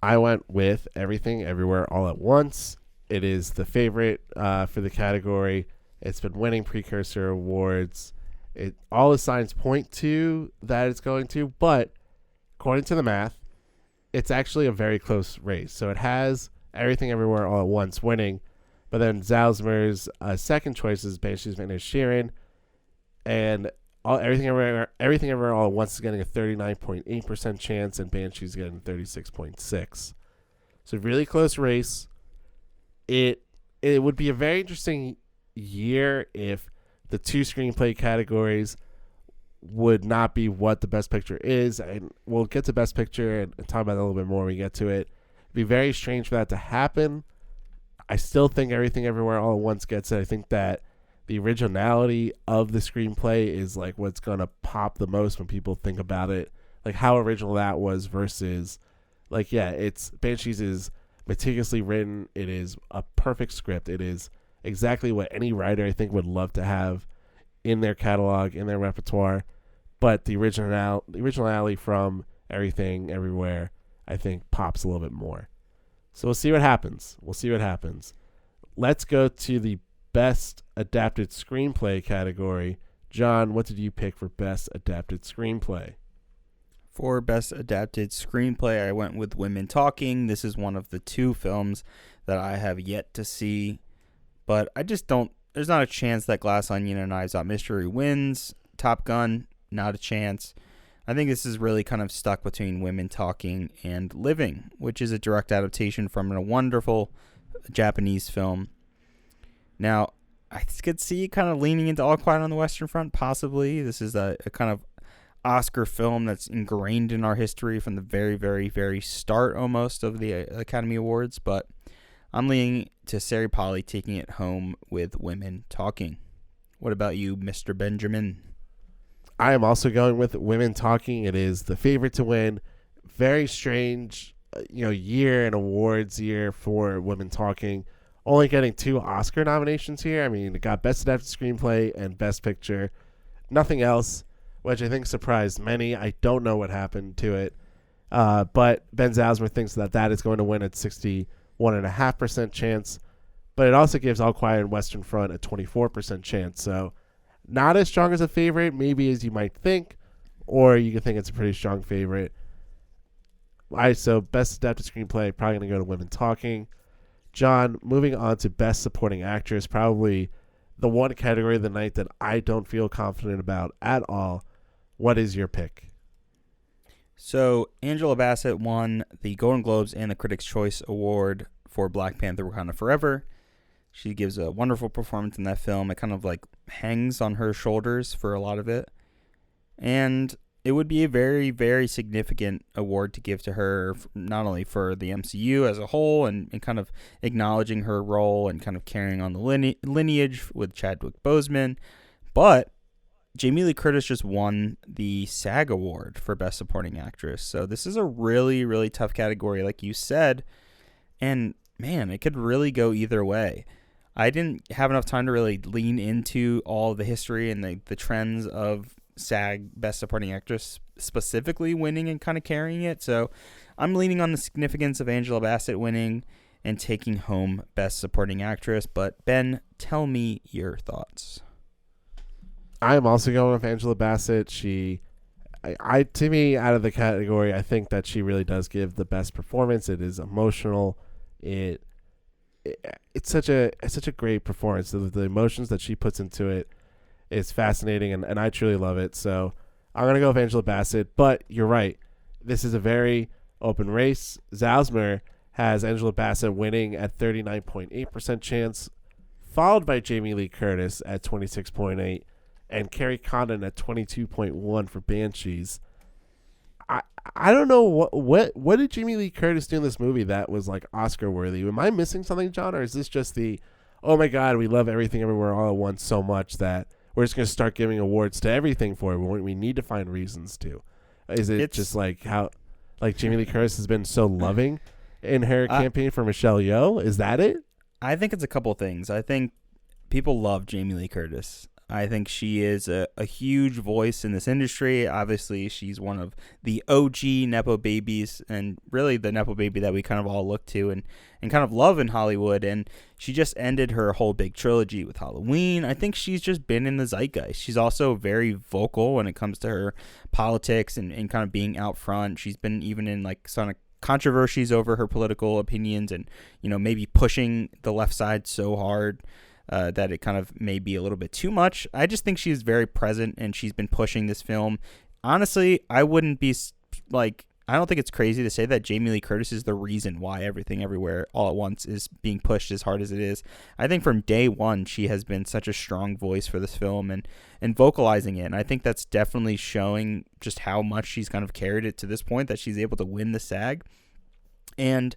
B: I went with Everything Everywhere All at Once. It is the favorite for the category. It's been winning precursor awards. All the signs point to that it's going to, but according to the math, it's actually a very close race. So it has Everything Everywhere All at Once winning, but then Zalzmer's second choice is Banshees of Inisherin, and Everything Everywhere All at Once is getting a 39.8% chance, and Banshees getting 36.6%. So really close race. it would be a very interesting year if the two screenplay categories would not be what the best picture is, and we'll get to best picture and talk about it a little bit more when we get to it. It'd be very strange for that to happen. I still think Everything Everywhere All at Once gets it. I think that the originality of the screenplay is like what's gonna pop the most when people think about it, like how original that was versus like, yeah, it's Banshees is meticulously written. It is a perfect script. It is exactly what any writer I think would love to have in their catalog, in their repertoire. But the originality from Everything Everywhere, I think, pops a little bit more. So we'll see what happens. Let's go to the best adapted screenplay category. John, what did you pick for best adapted screenplay?
C: For best adapted screenplay, I went with Women Talking. This is one of the two films that I have yet to see, but I just don't. There's not a chance that Glass Onion and Knives Out Mystery wins. Top Gun, not a chance. I think this is really kind of stuck between Women Talking and Living, which is a direct adaptation from a wonderful Japanese film. Now, I could see kind of leaning into All Quiet on the Western Front, possibly. This is a kind of Oscar film that's ingrained in our history from the very, very, very start almost of the Academy Awards, but I'm leaning to Sari Polly taking it home with Women Talking. What about you, Mr. Benjamin?
B: I am also going with Women Talking. It is the favorite to win. Very strange, year and awards year for Women Talking. Only getting 2 Oscar nominations here. I mean, it got Best Adapted Screenplay and Best Picture. Nothing else, which I think surprised many. I don't know what happened to it. But Ben Zausmer thinks that is going to win at 61.5% chance. But it also gives All Quiet on Western Front a 24% chance. So not as strong as a favorite, maybe as you might think, or you could think it's a pretty strong favorite. So Best Adapted Screenplay, probably going to go to Women Talking. John, moving on to Best Supporting Actress, probably the one category of the night that I don't feel confident about at all. What is your pick?
C: So Angela Bassett won the Golden Globes and the Critics' Choice Award for Black Panther Wakanda Forever. She gives a wonderful performance in that film. It kind of like hangs on her shoulders for a lot of it. And it would be a very, very significant award to give to her, not only for the MCU as a whole and kind of acknowledging her role and kind of carrying on the lineage with Chadwick Boseman, but Jamie Lee Curtis just won the SAG Award for Best Supporting Actress. So this is a really, really tough category, like you said. And, man, it could really go either way. I didn't have enough time to really lean into all the history and the trends of SAG Best Supporting Actress specifically winning and kind of carrying it. So I'm leaning on the significance of Angela Bassett winning and taking home Best Supporting Actress. But, Ben, tell me your thoughts.
B: I'm also going with Angela Bassett. To me, out of the category, I think that she really does give the best performance. It is emotional. It's such a great performance. The emotions that she puts into it is fascinating, and I truly love it. So I'm going to go with Angela Bassett. But you're right. This is a very open race. Zausmer has Angela Bassett winning at 39.8% chance, followed by Jamie Lee Curtis at 26.8%. And Carrie Condon at 22.1 for Banshees. I don't know what did Jamie Lee Curtis do in this movie that was like Oscar worthy? Am I missing something, John, or is this just oh my God, we love Everything Everywhere All at Once so much that we're just going to start giving awards to everything for it? We need to find reasons to. Is it just like how Jamie Lee Curtis has been so loving in her campaign for Michelle Yeoh? Is that it?
C: I think it's a couple things. I think people love Jamie Lee Curtis. I think she is a huge voice in this industry. Obviously, she's one of the OG Nepo babies and really the Nepo baby that we kind of all look to and kind of love in Hollywood. And she just ended her whole big trilogy with Halloween. I think she's just been in the zeitgeist. She's also very vocal when it comes to her politics and kind of being out front. She's been even in like some controversies over her political opinions and, maybe pushing the left side so hard that it kind of may be a little bit too much. I just think she's very present and she's been pushing this film. Honestly, I wouldn't be I don't think it's crazy to say that Jamie Lee Curtis is the reason why Everything Everywhere All at Once is being pushed as hard as it is. I think from day one, she has been such a strong voice for this film and vocalizing it. And I think that's definitely showing just how much she's kind of carried it to this point that she's able to win the SAG. And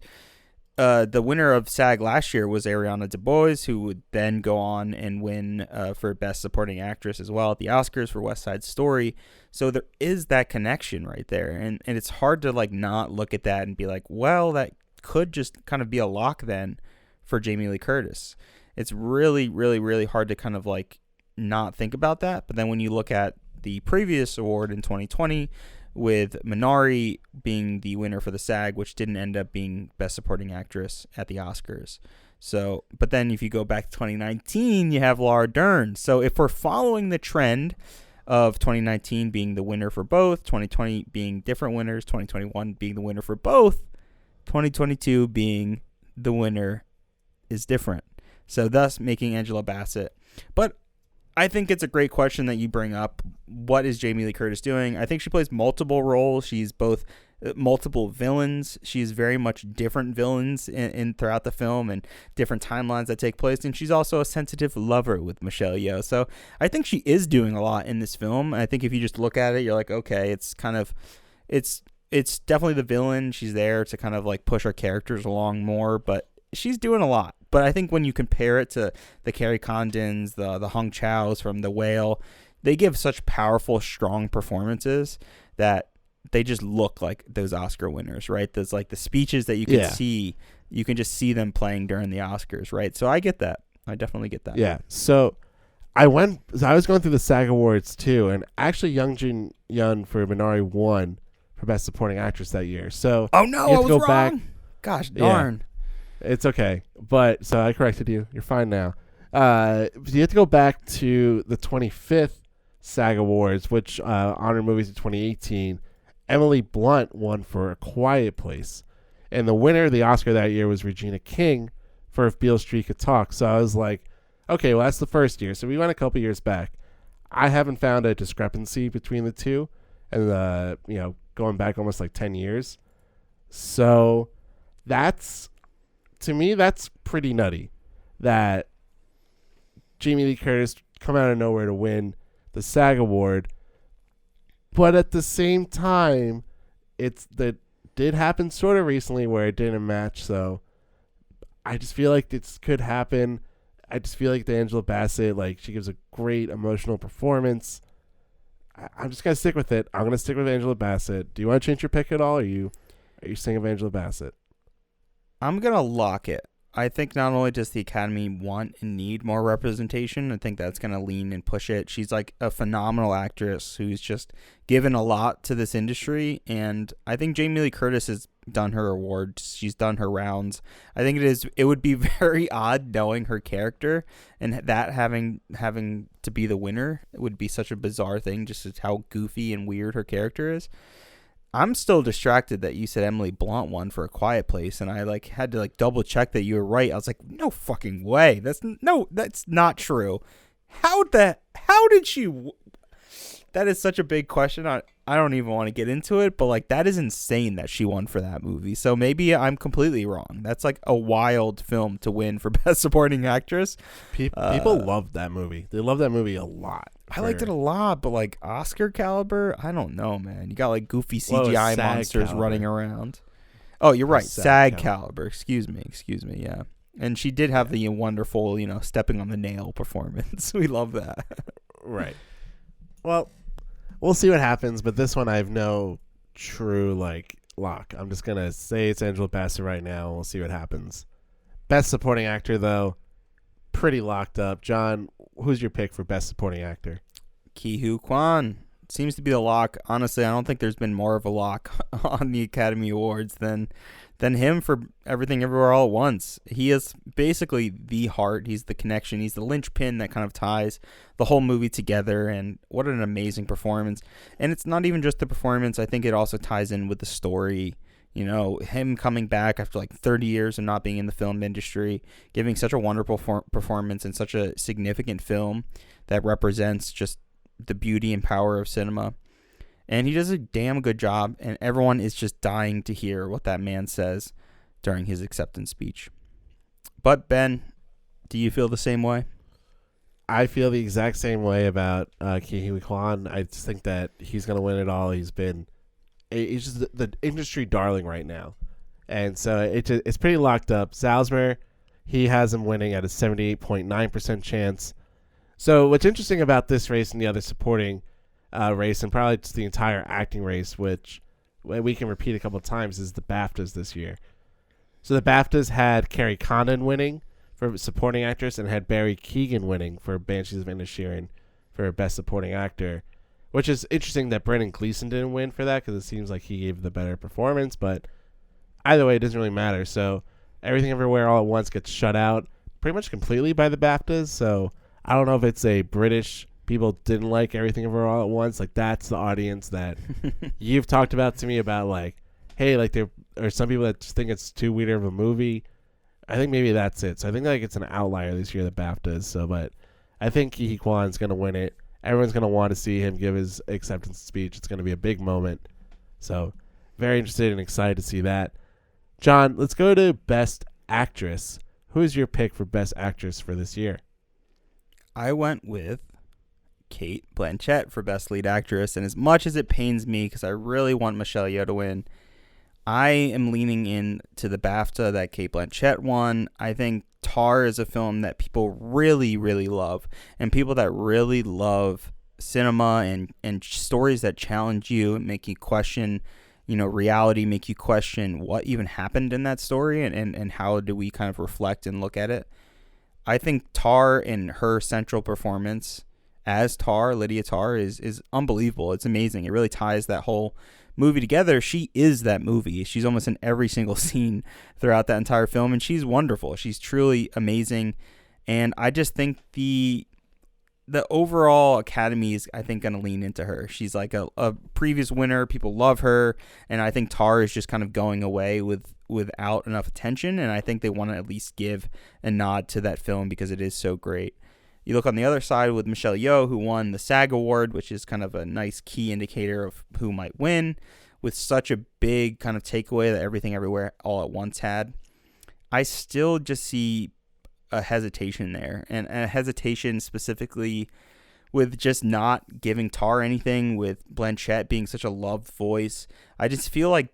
C: the winner of SAG last year was Ariana DeBose, who would then go on and win for Best Supporting Actress as well at the Oscars for West Side Story. So there is that connection right there. And it's hard to like not look at that and be like, well, that could just kind of be a lock then for Jamie Lee Curtis. It's really, really, really hard to kind of like not think about that. But then when you look at the previous award in 2020, with Minari being the winner for the SAG, which didn't end up being Best Supporting Actress at the Oscars. So, but then if you go back to 2019, you have Laura Dern. So if we're following the trend of 2019 being the winner for both, 2020 being different winners, 2021 being the winner for both, 2022 being the winner is different. So thus making Angela Bassett. But I think it's a great question that you bring up. What is Jamie Lee Curtis doing? I think she plays multiple roles. She's both multiple villains. She's very much different villains in throughout the film and different timelines that take place. And she's also a sensitive lover with Michelle Yeoh. So I think she is doing a lot in this film. I think if you just look at it, you're like, okay, it's kind of, it's definitely the villain. She's there to kind of like push our characters along more, but she's doing a lot. But I think when you compare it to the Carrie Condons, the Hong Chows from The Whale, they give such powerful, strong performances that they just look like those Oscar winners, right? There's like the speeches that you can see, you can just see them playing during the Oscars, right? So I get that. I definitely get that.
B: Yeah. So I was going through the SAG Awards too, and actually Young Jin Yun for Minari won for Best Supporting Actress that year. So
C: oh no, I was wrong. Back. Gosh darn.
B: Yeah. It's okay. But so I corrected you. You're fine now. You have to go back to the 25th SAG Awards, which honor movies in 2018. Emily Blunt won for A Quiet Place. And the winner of the Oscar that year was Regina King for If Beale Street Could Talk. So I was like, okay, well, that's the first year. So we went a couple years back. I haven't found a discrepancy between the two. And, going back almost like 10 years. So that's... To me, that's pretty nutty that Jamie Lee Curtis come out of nowhere to win the SAG Award. But at the same time, that did happen sort of recently where it didn't match. So I just feel like this could happen. I just feel like the Angela Bassett, like she gives a great emotional performance. I'm just going to stick with it. I'm going to stick with Angela Bassett. Do you want to change your pick at all? Are you staying with Angela Bassett?
C: I'm going to lock it. I think not only does the Academy want and need more representation, I think that's going to lean and push it. She's like a phenomenal actress who's just given a lot to this industry. And I think Jamie Lee Curtis has done her awards. She's done her rounds. I think it would be very odd knowing her character and that having to be the winner. It would be such a bizarre thing, just as how goofy and weird her character is. I'm still distracted that you said Emily Blunt won for A Quiet Place, and I had to double check that you were right. I was like, no fucking way. That's not true. How did she? That is such a big question. I don't even want to get into it, but that is insane that she won for that movie. So maybe I'm completely wrong. That's like a wild film to win for Best Supporting Actress.
B: People love that movie. They love that movie a lot.
C: I liked it a lot, but Oscar caliber, I don't know, man. You got goofy CGI monsters running around. Oh, you're right. SAG caliber. Excuse me. Yeah. And she did have the wonderful, stepping on the nail performance. We love that.
B: Right. Well, we'll see what happens, but this one I have no true lock. I'm just gonna say it's Angela Bassett right now. We'll see what happens. Best Supporting Actor though, pretty locked up. John, who's your pick for Best Supporting Actor?
C: Ke Huy Quan seems to be the lock. Honestly, I don't think there's been more of a lock on the Academy Awards than him for Everything Everywhere All at Once. He is basically the heart. He's the connection. He's the linchpin that kind of ties the whole movie together. And what an amazing performance. And it's not even just the performance. I think it also ties in with the story. Him coming back after 30 years of not being in the film industry, giving such a wonderful performance in such a significant film that represents just the beauty and power of cinema. And he does a damn good job, and everyone is just dying to hear what that man says during his acceptance speech. But Ben, do you feel the same way?
B: I feel the exact same way about Ke Huy Quan. I just think that he's going to win it all. He's just the industry darling right now. And so it's pretty locked up. Salzmer, he has him winning at a 78.9% chance. So what's interesting about this race and the other supporting race, and probably just the entire acting race, which we can repeat a couple of times, is the BAFTAs this year. So the BAFTAs had Carrie Condon winning for supporting actress and had Barry Keoghan winning for Banshees of Inisherin for best supporting actor, which is interesting that Brendan Gleeson didn't win for that because it seems like he gave the better performance, but either way, it doesn't really matter. So Everything Everywhere All at Once gets shut out pretty much completely by the BAFTAs, so I don't know if it's a British people didn't like Everything Everywhere All at Once. Like, that's the audience that you've talked about to me about, like, hey, like, there are some people that just think it's too weird of a movie. I think maybe that's it. So I think like it's an outlier this year, the BAFTAs. So, but I think Ke Huy Quan's going to win it. Everyone's going to want to see him give his acceptance speech. It's going to be a big moment. So very interested and excited to see that. John, let's go to Best Actress. Who is your pick for Best Actress for this year?
C: I went with Cate Blanchett for Best Lead Actress. And as much as it pains me, because I really want Michelle Yeoh to win, I am leaning in to the BAFTA that Cate Blanchett won. I think Tar is a film that people really, really love. And people that really love cinema and stories that challenge you, make you question, reality, make you question what even happened in that story and how do we kind of reflect and look at it. I think Tar and her central performance as Tar, Lydia Tar, is unbelievable. It's amazing. It really ties that whole movie together. She is that movie. She's almost in every single scene throughout that entire film, and she's wonderful. She's truly amazing, and I just think the overall Academy is, I think, going to lean into her. She's like a previous winner. People love her, and I think Tar is just kind of going away without enough attention, and I think they want to at least give a nod to that film because it is so great. You look on the other side with Michelle Yeoh, who won the SAG Award, which is kind of a nice key indicator of who might win, with such a big kind of takeaway that Everything Everywhere All at Once had. I still just see a hesitation there, and a hesitation specifically with just not giving Tar anything, with Blanchett being such a loved voice. I just feel like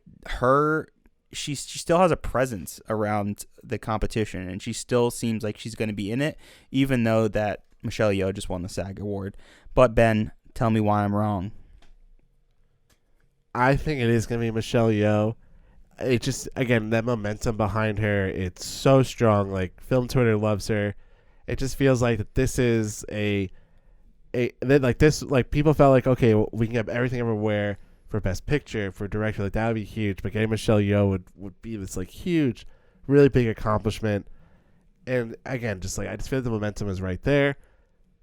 C: she still has a presence around the competition, and she still seems like she's going to be in it, even though that Michelle Yeoh just won the SAG Award. But Ben, tell me why I'm wrong.
B: I think it is going to be Michelle Yeoh. It just, again, that momentum behind her, it's so strong. Like, film Twitter loves her. It just feels like that this is people felt like, okay, well, we can have Everything Everywhere for Best Picture, for Director, like that would be huge. But getting Michelle Yeoh would be this like huge, really big accomplishment. And again, just like I just feel like the momentum is right there.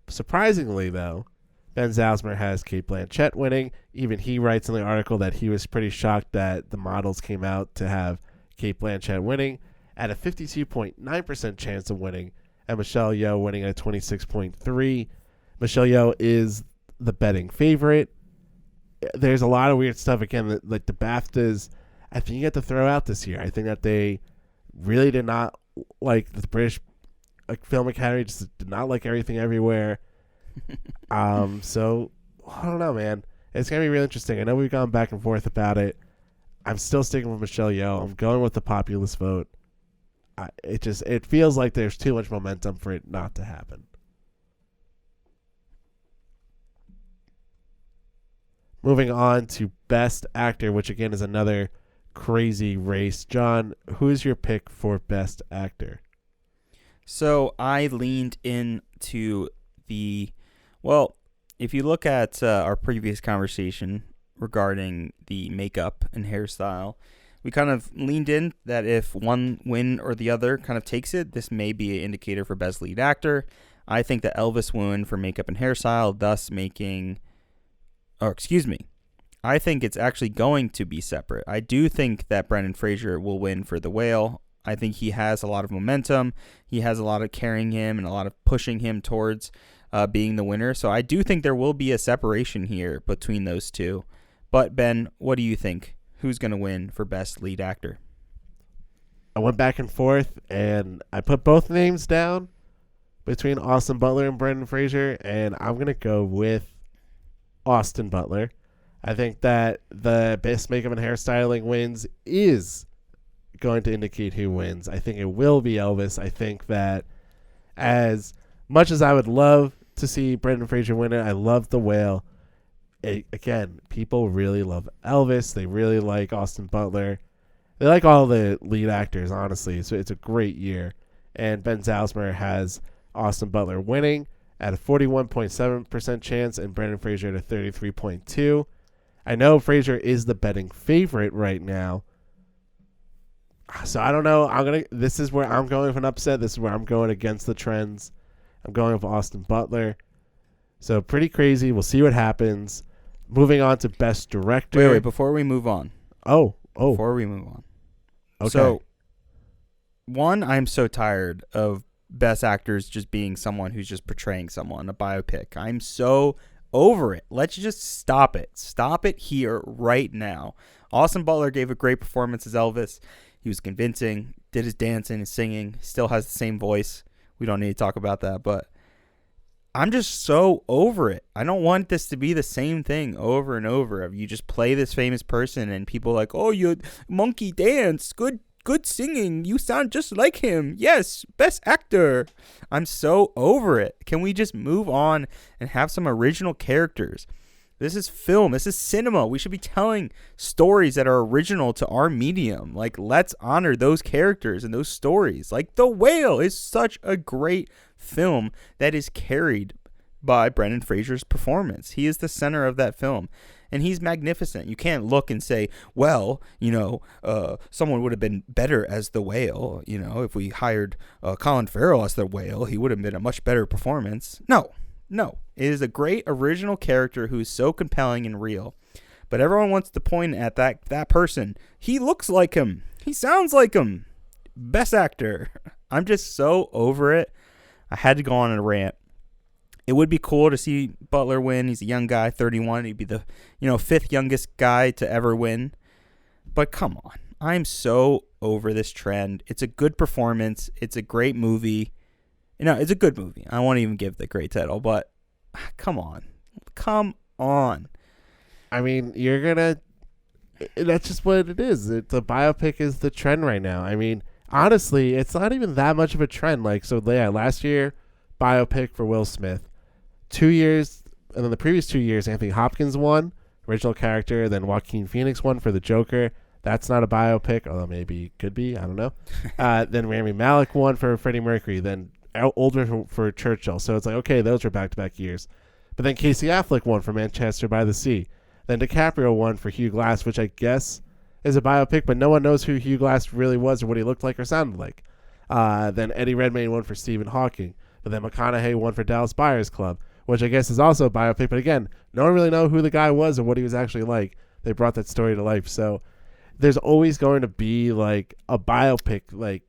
B: Surprisingly, though, Ben Salzmer has Cate Blanchett winning. Even he writes in the article that he was pretty shocked that the models came out to have Cate Blanchett winning at a 52.9% chance of winning, and Michelle Yeoh winning at 26.3%. Michelle Yeoh is the betting favorite. There's a lot of weird stuff, again, like the BAFTAs, I think you have to throw out this year. I think that they really did not like the British Film Academy, just did not like Everything Everywhere. So, I don't know, man. It's going to be real interesting. I know we've gone back and forth about it. I'm still sticking with Michelle Yeoh. I'm going with the populist vote. It feels like there's too much momentum for it not to happen. Moving on to Best Actor, which again is another crazy race. John, who's your pick for Best Actor?
C: So I leaned into if you look at our previous conversation regarding the makeup and hairstyle, we kind of leaned in that if one win or the other kind of takes it, this may be an indicator for Best Lead Actor. I think that Elvis won for makeup and hairstyle, thus I think it's actually going to be separate. I do think that Brendan Fraser will win for The Whale. I think he has a lot of momentum. He has a lot of carrying him and a lot of pushing him towards being the winner. So I do think there will be a separation here between those two. But Ben, what do you think? Who's going to win for Best Lead Actor?
B: I went back and forth, and I put both names down between Austin Butler and Brendan Fraser, and I'm going to go with Austin Butler. I think that the Best Makeup and Hairstyling wins is going to indicate who wins. I think it will be Elvis. I think that as much as I would love to see Brendan Fraser win it, I love The Whale. Again, people really love Elvis. They really like Austin Butler. They like all the lead actors, honestly. So it's a great year. And Ben Zausmer has Austin Butler winning at a 41.7% chance and Brendan Fraser at a 33.2%. I know Fraser is the betting favorite right now. So I don't know. This is where I'm going with an upset. This is where I'm going against the trends. I'm going with Austin Butler. So pretty crazy. We'll see what happens. Moving on to Best Director.
C: Wait, before we move on. Before we move on.
B: Okay.
C: So, one, I'm so tired of Best Actors just being someone who's just portraying someone, a biopic. I'm so over it. Let's just stop it. Stop it here right now. Austin Butler gave a great performance as Elvis. He was convincing, did his dancing, his singing, still has the same voice. We don't need to talk about that, but I'm just so over it. I don't want this to be the same thing over and over. You just play this famous person and people are like, oh, you monkey dance, good singing, you sound just like him. Yes, best actor. I'm so over it. Can we just move on and have some original characters? This is film. This is cinema. We should be telling stories that are original to our medium. Like, let's honor those characters and those stories. Like, The Whale is such a great film that is carried by Brendan Fraser's performance. He is the center of that film, and he's magnificent. You can't look and say, well, someone would have been better as the Whale. If we hired Colin Farrell as the Whale, he would have been a much better performance. No, it is a great original character who is so compelling and real. But everyone wants to point at that person. He looks like him. He sounds like him. Best actor. I'm just so over it. I had to go on a rant. It would be cool to see Butler win. He's a young guy, 31. He'd be the fifth youngest guy to ever win. But come on. I'm so over this trend. It's a good performance. It's a great movie. It's a good movie. I won't even give the great title, but come on.
B: I mean, that's just what it is. The biopic is the trend right now. I mean, honestly, it's not even that much of a trend. Last year, biopic for Will Smith. 2 years, and then the previous 2 years, Anthony Hopkins won, original character. Then Joaquin Phoenix won for the Joker. That's not a biopic, although maybe it could be. I don't know. Then Rami Malek won for Freddie Mercury. Then older for Churchill. So it's like, okay, those were back-to-back years. But then Casey Affleck won for Manchester by the Sea. Then DiCaprio won for Hugh Glass, which I guess is a biopic, but no one knows who Hugh Glass really was or what he looked like or sounded like. Then Eddie Redmayne won for Stephen Hawking. But then McConaughey won for Dallas Buyers Club, which I guess is also a biopic. But again, no one really knows who the guy was or what he was actually like. They brought that story to life. So there's always going to be like a biopic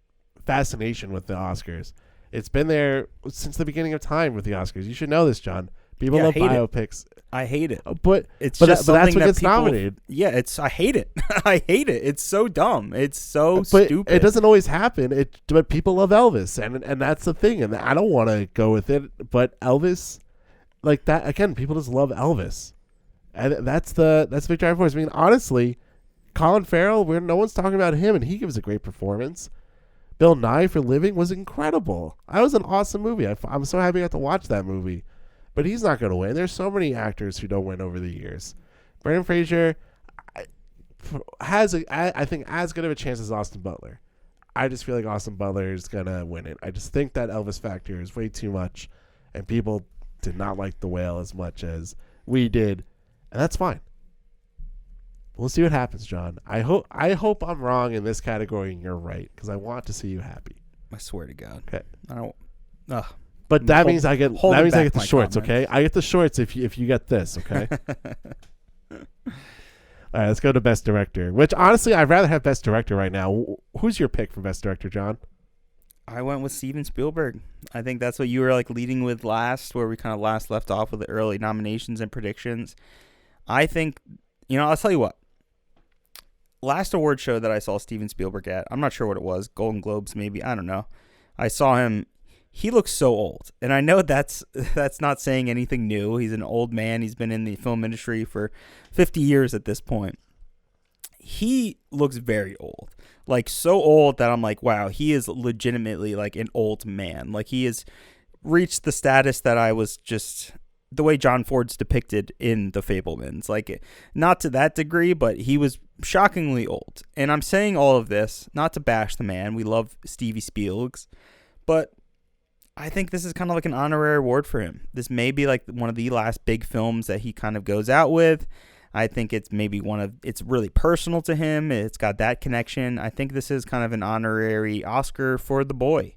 B: fascination with the Oscars. It's been there since the beginning of time with the Oscars. You should know this, John. People love biopics.
C: I hate it.
B: But
C: it's
B: but
C: just
B: that's what
C: that
B: gets
C: people,
B: nominated.
C: Yeah, I hate it. I hate it. It's so dumb. It's so stupid.
B: It doesn't always happen. But people love Elvis, and that's the thing. And I don't want to go with it. But Elvis, like that again, people just love Elvis, and that's big driving force. I mean, honestly, Colin Farrell, no one's talking about him, and he gives a great performance. Bill Nye for Living was incredible. That was an awesome movie. I'm so happy I got to watch that movie. But he's not going to win. There's so many actors who don't win over the years. Brendan Fraser has, I think, as good of a chance as Austin Butler. I just feel like Austin Butler is going to win it. I just think that Elvis factor is way too much, and people did not like The Whale as much as we did, and that's fine. We'll see what happens, John. I hope I'm wrong in this category and you're right, because I want to see you happy.
C: I swear to God.
B: Okay.
C: I don't.
B: But that means I get the shorts.
C: Comments.
B: Okay, I get the shorts if you get this. Okay. All right, let's go to Best Director. Which honestly, I'd rather have Best Director right now. Who's your pick for Best Director, John?
C: I went with Steven Spielberg. I think that's what you were leading with last, where we kind of last left off with the early nominations and predictions. I think I'll tell you what. Last award show that I saw Steven Spielberg at, I'm not sure what it was, Golden Globes maybe, I don't know. I saw him. He looks so old, and I know that's not saying anything new. He's an old man. He's been in the film industry for 50 years at this point. He looks very old, like so old that I'm like, wow, he is legitimately like an old man. Like he has reached the status that I was just the way John Ford's depicted in The Fabelmans. Like not to that degree, but he was shockingly old. And I'm saying all of this not to bash the man. We love Stevie Spielgs, but I think this is kind of like an honorary award for him. This may be like one of the last big films that he kind of goes out with. I think it's maybe it's really personal to him. It's got that connection. I think this is kind of an honorary Oscar for the boy.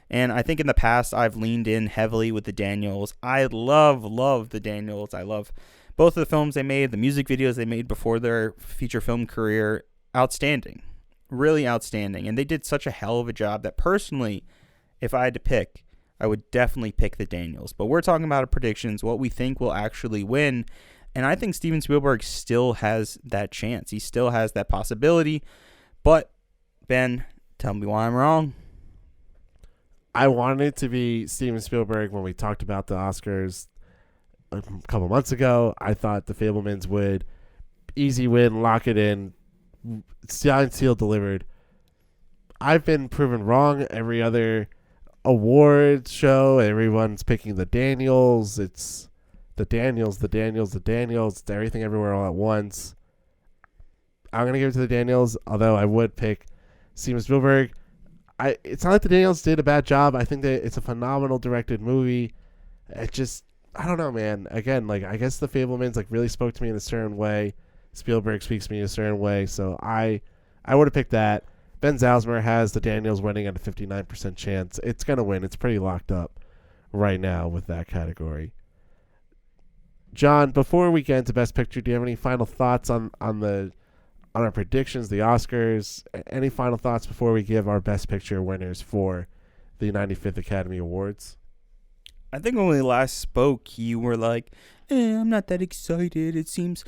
C: And I think in the past, I've leaned in heavily with the Daniels. I love the Daniels. I love both of the films they made, the music videos they made before their feature film career. Outstanding. Really outstanding. And they did such a hell of a job that personally, if I had to pick, I would definitely pick the Daniels. But we're talking about predictions, what we think will actually win. And I think Steven Spielberg still has that chance. He still has that possibility. But, Ben, tell me why I'm wrong.
B: I wanted it to be Steven Spielberg when we talked about the Oscars a couple months ago. I thought The Fabelmans would easy win, lock it in, signed, sealed, delivered. I've been proven wrong. Every other awards show, everyone's picking the Daniels. It's the Daniels. It's Everything Everywhere All at Once. I'm going to give it to the Daniels, although I would pick Steven Spielberg. It's not like the Daniels did a bad job. I think that it's a phenomenal directed movie. I don't know, man. Again, like I guess The Fabelmans like really spoke to me in a certain way. Spielberg speaks to me in a certain way, so I would have picked that. Ben Zalzmer has the Daniels winning at a 59% chance. It's going to win. It's pretty locked up right now with that category. John, before we get into Best Picture, do you have any final thoughts on our predictions, the Oscars? Any final thoughts before we give our Best Picture winners for the 95th Academy Awards?
C: I think when we last spoke, you were like, I'm not that excited. It seems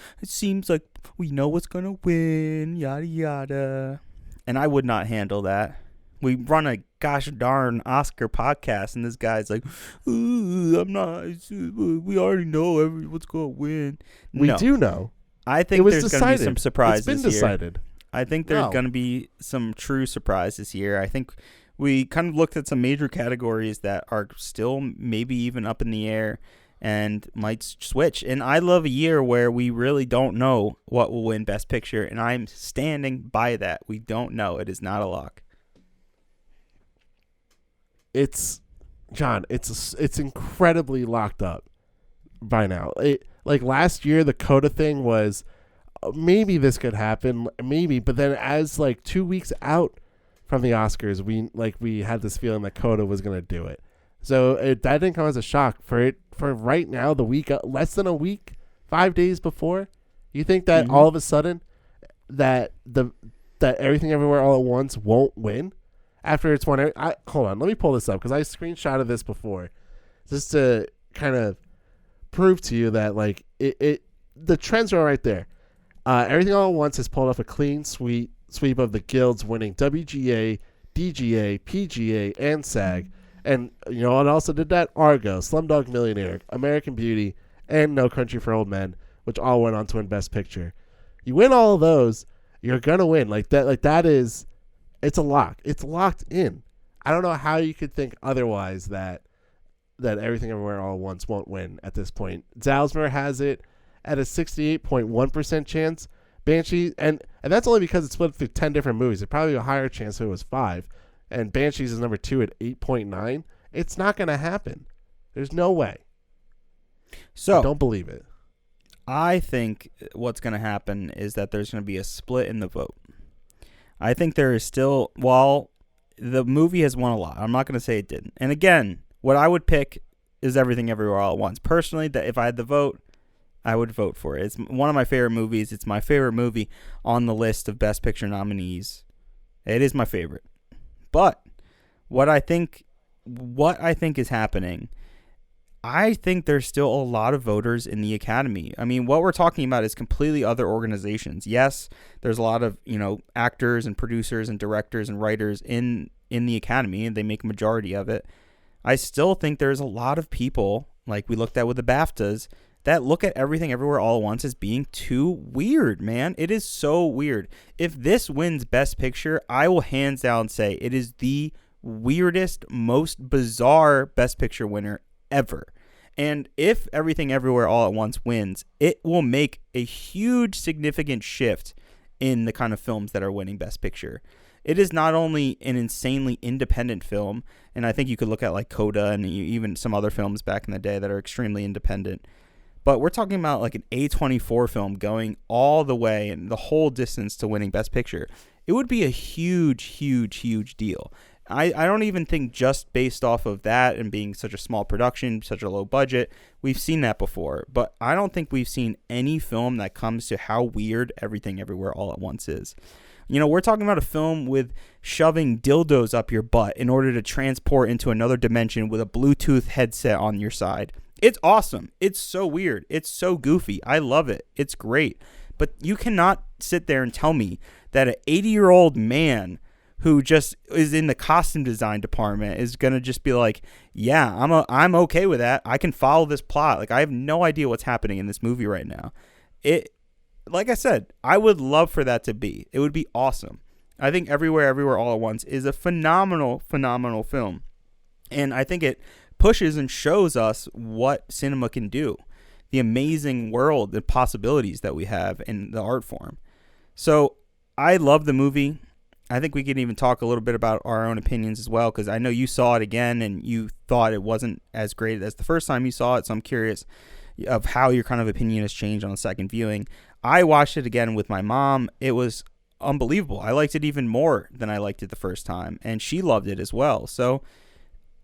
C: like we know what's going to win, yada, yada. And I would not handle that. We run a gosh darn Oscar podcast, and this guy's like, I'm not. We already know what's going to win.
B: We do know.
C: I think there's going to be some surprises
B: here. It's been decided.
C: I think there's going to be some true surprises here. I think we kind of looked at some major categories that are still maybe even up in the air and might switch. And I love a year where we really don't know what will win Best Picture, and I'm standing by that. We don't know. It is not a lock.
B: It's incredibly locked up by now. Like last year, the Coda thing was maybe this could happen, maybe, but then as like 2 weeks out from the Oscars, we had this feeling that Coda was going to do it. So that didn't come as a shock for right now. The week, less than a week, 5 days before, you think that all of a sudden that Everything Everywhere All at Once won't win after it's won. Hold on, let me pull this up because I screenshotted this before, just to kind of prove to you that like the trends are right there. Everything All at Once has pulled off a clean sweep of the guilds, winning WGA, DGA, PGA, and SAG. And, it also did that Argo, Slumdog Millionaire, American Beauty, and No Country for Old Men, which all went on to win Best Picture. You win all of those, you're going to win. It's a lock. It's locked in. I don't know how you could think otherwise that Everything Everywhere All at Once won't win at this point. Zalzmer has it at a 68.1% chance. Banshees, and that's only because it's split through 10 different movies. It'd probably be a higher chance if it was 5. And Banshees is number 2 at 8.9. It's not going to happen. There's no way.
C: So
B: I don't believe it.
C: I think what's going to happen is that there's going to be a split in the vote. I think there is still, while the movie has won a lot, I'm not going to say it didn't. And again, what I would pick is Everything Everywhere All at Once. Personally, that if I had the vote, I would vote for it. It's one of my favorite movies. It's my favorite movie on the list of Best Picture nominees. It is my favorite. But what I think is happening, I think there's still a lot of voters in the Academy. I mean, what we're talking about is completely other organizations. Yes, there's a lot of, actors and producers and directors and writers in the Academy, and they make a majority of it. I still think there's a lot of people, like we looked at with the BAFTAs, that look at Everything Everywhere All at Once as being too weird, man. It is so weird. If this wins Best Picture, I will hands down say it is the weirdest, most bizarre Best Picture winner ever. And if Everything Everywhere All at Once wins, it will make a huge significant shift in the kind of films that are winning Best Picture. It is not only an insanely independent film, and I think you could look at like Coda and even some other films back in the day that are extremely independent, but we're talking about like an A24 film going all the way and the whole distance to winning Best Picture. It would be a huge, huge, huge deal. I don't even think just based off of that and being such a small production, such a low budget, we've seen that before. But I don't think we've seen any film that comes to how weird Everything Everywhere All at Once is. We're talking about a film with shoving dildos up your butt in order to transport into another dimension with a Bluetooth headset on your side. It's awesome. It's so weird. It's so goofy. I love it. It's great. But you cannot sit there and tell me that an 80-year-old man who just is in the costume design department is going to just be like, yeah, I'm okay with that. I can follow this plot. Like, I have no idea what's happening in this movie right now. Like I said, I would love for that to be. It would be awesome. I think Everywhere, Everywhere, All at Once is a phenomenal, phenomenal film. And I think it pushes and shows us what cinema can do. The amazing world, the possibilities that we have in the art form. So I love the movie. I think we can even talk a little bit about our own opinions as well, because I know you saw it again and you thought it wasn't as great as the first time you saw it. So I'm curious of how your kind of opinion has changed on the second viewing. I watched it again with my mom. It was unbelievable. I liked it even more than I liked it the first time, and she loved it as well. So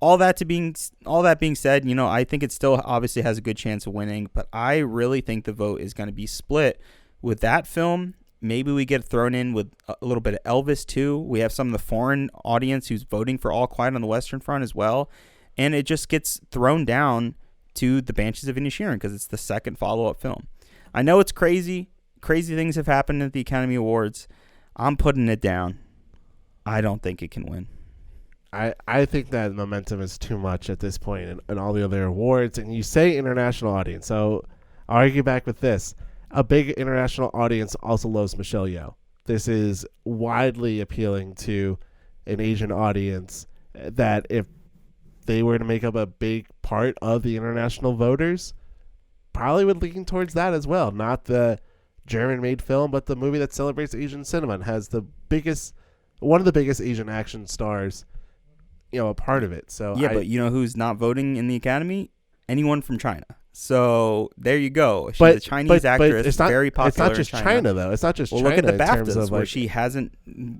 C: all that being said, I think it still obviously has a good chance of winning, but I really think the vote is going to be split with that film. Maybe we get thrown in with a little bit of Elvis too. We have some of the foreign audience who's voting for All Quiet on the Western Front as well. And it just gets thrown down to the Banshees of Inisherin because it's the second follow-up film. I know it's crazy. Crazy things have happened at the Academy Awards. I'm putting it down. I don't think it can win.
B: I think that momentum is too much at this point in all the other awards. And you say international audience. So I'll argue back with this. A big international audience also loves Michelle Yeoh. This is widely appealing to an Asian audience that if they were to make up a big part of the international voters, probably would lean towards that as well. Not the German-made film, but the movie that celebrates Asian cinema and has one of the biggest Asian action stars, a part of it. So
C: yeah, but you know who's not voting in the Academy? Anyone from China. So there you go. She's a Chinese actress,
B: it's not,
C: very popular.
B: It's not just China, though. It's not just China.
C: Look at the
B: BAFTAs
C: where she hasn't